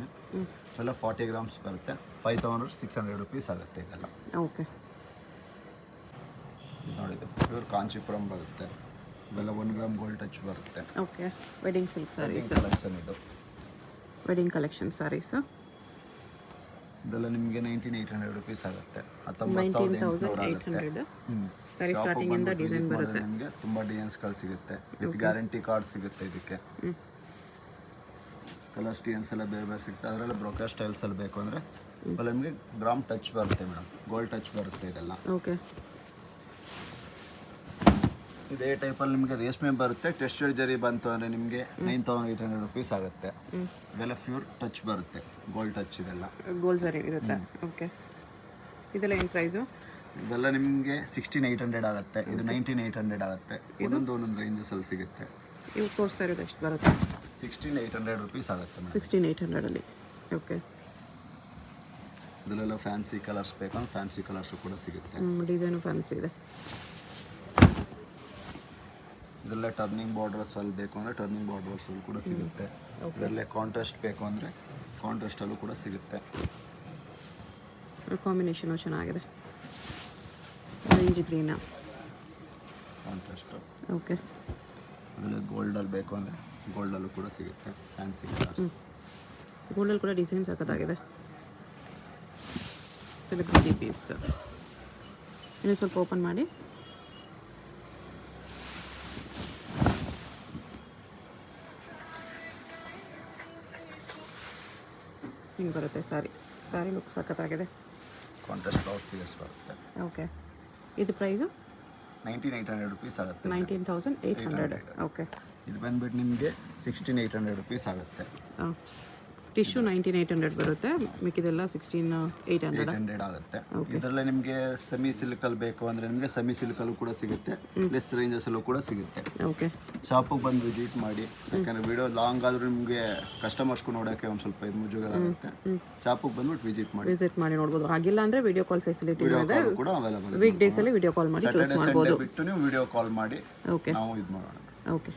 ಎಲ್ಲ 40 ಗ್ರಾಮ್ಸ್ ಬರುತ್ತೆ. 5600 ರುಪೀಸ್ ಆಗುತ್ತೆ ಇದೆಲ್ಲ.
ಓಕೆ
ನೋಡಿದ್ದು ಪ್ಯೂರ್ ಕಾಂಚೀಪುರಂ ಬರುತ್ತೆ. ಇವೆಲ್ಲ 1 ಗ್ರಾಮ್ ಗೋಲ್ಡ್ ಟಚ್ ಬರುತ್ತೆ.
Okay wedding silk sarees
collection ಇದು.
ವೆಡ್ಡಿಂಗ್ ಕಲೆಕ್ಷನ್ ಸ್ಯಾರೀಸ್
ಇದೆಲ್ಲ ನಿಮಗೆ 19800 ರುಪೀಸ್ ಆಗುತ್ತೆ. 19800 ಆಗುತ್ತೆ.
ಸ್ಯಾರಿ ಸ್ಟಾರ್ಟಿಂಗ್ ಇಂದ ಡಿಸೈನ್ ಬರುತ್ತೆ.
ನಿಮಗೆ ತುಂಬ ಡಿಸೈನ್ಸ್ಗಳು ಸಿಗುತ್ತೆ. ವಿತ್ ಗ್ಯಾರಂಟಿ ಕಾರ್ಡ್ ಸಿಗುತ್ತೆ ಇದಕ್ಕೆ. ಕಲರ್ಸ್ ಡಿಸೈನ್ಸ್ ಎಲ್ಲ ಬೇರೆ ಬೇರೆ ಸಿಗುತ್ತೆ. ಅದರಲ್ಲಿ ಬ್ರೋಕರ್ ಸ್ಟೈಲ್ಸ್ ಅಲ್ಲಿ ಬೇಕು ಅಂದರೆ ಅಲ್ಲ ನಿಮಗೆ ಗ್ರಾಮ್ ಟಚ್ ಬರುತ್ತೆ ಮೇಡಮ್. ಗೋಲ್ಡ್ ಟಚ್ ಬರುತ್ತೆ ಇದೆಲ್ಲ.
ಓಕೆ
ಇದೇ ಟೈಪಲ್ಲಿ ನಿಮಗೆ ರೇಷ್ಮೆ ಬರುತ್ತೆ. ಟೆಸ್ಟೆಡ್ ಜರಿ ಬಂತು ಅಂದರೆ ನಿಮಗೆ 9800 ರುಪೀಸ್ ಆಗುತ್ತೆ. ಇದೆಲ್ಲ ಪ್ಯೂರ್ ಟಚ್ ಬರುತ್ತೆ. ಗೋಲ್ಡ್ ಟಚ್ ಇದೆಲ್ಲ
ಗೋಲ್ಡ್ ಸರಿ ಇರುತ್ತೆ. ಓಕೆ ಇದೆಲ್ಲ ಏನು ಪ್ರೈಸು?
ಇದೆಲ್ಲ ನಿಮಗೆ 16800 ಆಗುತ್ತೆ. ಇದು 19800 ಆಗುತ್ತೆ. ಒಂದೊಂದು ರೇಂಜಸಲ್ಲಿ ಸಿಗುತ್ತೆ.
ಇವು ತೋರಿಸ್ತಾ ಇರೋದು ಎಷ್ಟು ಬರುತ್ತೆ?
16800 ರುಪೀಸ್ ಆಗುತ್ತೆ ಮೇಡಮ್.
16800 ಅಲ್ಲಿ. ಓಕೆ
ಇದರಲ್ಲೆಲ್ಲ ಫ್ಯಾನ್ಸಿ ಕಲರ್ಸ್ ಬೇಕು ಅಂದ್ರೆ ಫ್ಯಾನ್ಸಿ ಕಲರ್ಸು ಕೂಡ ಸಿಗುತ್ತೆ.
ಡಿಸೈನು ಫ್ಯಾನ್ಸಿ ಇದೆ.
ಇದೆಲ್ಲ ಟರ್ನಿಂಗ್ ಬಾರ್ಡರ್ಸ್ ಅಲ್ಲಿ ಬೇಕು ಅಂದರೆ ಟರ್ನಿಂಗ್ ಬಾರ್ಡರ್ಸ್ ಅಲ್ಲಿ ಕೂಡ ಸಿಗುತ್ತೆ. ಇದರಲ್ಲೇ ಕಾಂಟ್ರಾಸ್ಟ್ ಬೇಕು ಅಂದರೆ ಕಾಂಟ್ರಾಸ್ಟಲ್ಲೂ ಕೂಡ ಸಿಗುತ್ತೆ.
ಕಾಂಬಿನೇಷನು ಚೆನ್ನಾಗಿದೆ. Orange green
contrast.
ಓಕೆ
ಅದರಲ್ಲಿ ಗೋಲ್ಡಲ್ಲಿ ಬೇಕು ಅಂದರೆ ಗೋಲ್ಡಲ್ಲೂ ಕೂಡ ಸಿಗುತ್ತೆ. Fancy colours.
ಗೋಲ್ಡಲ್ಲಿ ಕೂಡ ಡಿಸೈನ್ ಸಖತ್ತಾಗಿದೆ. Celebrity piece. ಇನ್ನು ಸ್ವಲ್ಪ ಓಪನ್ ಮಾಡಿ. ಹಿಂಗೆ ಬರುತ್ತೆ ಸ್ಯಾರಿ. ಸ್ಯಾರಿ ಲುಕ್ ಸಖತ್ತಾಗಿದೆ.
ಕಾಂಟ್ರಾಸ್ಟ್ ಬ್ಲೌಸ್ ಪೀಸ್ ಬರುತ್ತೆ.
ಓಕೆ ಇದು ಪ್ರೈಸು
19800 ರುಪೀಸ್ ಆಗುತ್ತೆ.
19800. ಓಕೆ
ಇದು ಬಂದ್ಬಿಟ್ಟು ನಿಮಗೆ 16800 ರುಪೀಸ್ ಆಗುತ್ತೆ.
ಟಿಶ್ಯೂ 19800 ಬರುತ್ತೆ. ಮಿಕ್ಕಿದೆಲ್ಲ 16800
ಆಗುತ್ತೆ. ಇದರಲ್ಲೇ ನಿಮಗೆ ಸೆಮಿ ಸಿಲ್ಕಲ್ಲಿ ಬೇಕು ಅಂದರೆ ನಿಮಗೆ ಸೆಮಿ ಸಿಲ್ಕಲ್ಲೂ ಕೂಡ ಸಿಗುತ್ತೆ. ಲೆಸ್ ರೇಂಜಸಲ್ಲೂ ಕೂಡ ಸಿಗುತ್ತೆ.
ಓಕೆ
ಶಾಪಿಗೆ ಬಂದು ವಿಸಿಟ್ ಮಾಡಿ. ಯಾಕಂದರೆ ವಿಡಿಯೋ ಲಾಂಗ್ ಆದರೂ ನಿಮಗೆ ಕಸ್ಟಮರ್ಸ್ಗೂ ನೋಡೋಕ್ಕೆ ಒಂದು ಸ್ವಲ್ಪ ಇದು ಮುಜುಗರ ಆಗುತ್ತೆ. ಶಾಪಿಗೆ ಬಂದ್ಬಿಟ್ಟು ವಿಸಿಟ್ ಮಾಡಿ
ನೋಡ್ಬೋದು. ಆಗಿಲ್ಲ ಅಂದರೆ video call facility
video call ಕೂಡ ಅವೈಲೇಬಲ್.
ವೀಕ್ ಡೇಸಲ್ಲಿ ವಿಡಿಯೋ ಕಾಲ್ ಮಾಡಿ
ಸ್ಯಾಟರ್ಡೆ ಸಂಡೇ ಬಿಟ್ಟು ನೀವು ವಿಡಿಯೋ ಕಾಲ್ ಮಾಡಿ
ಓಕೆ
ನಾವು ಇದು ಮಾಡೋಣ.
ಓಕೆ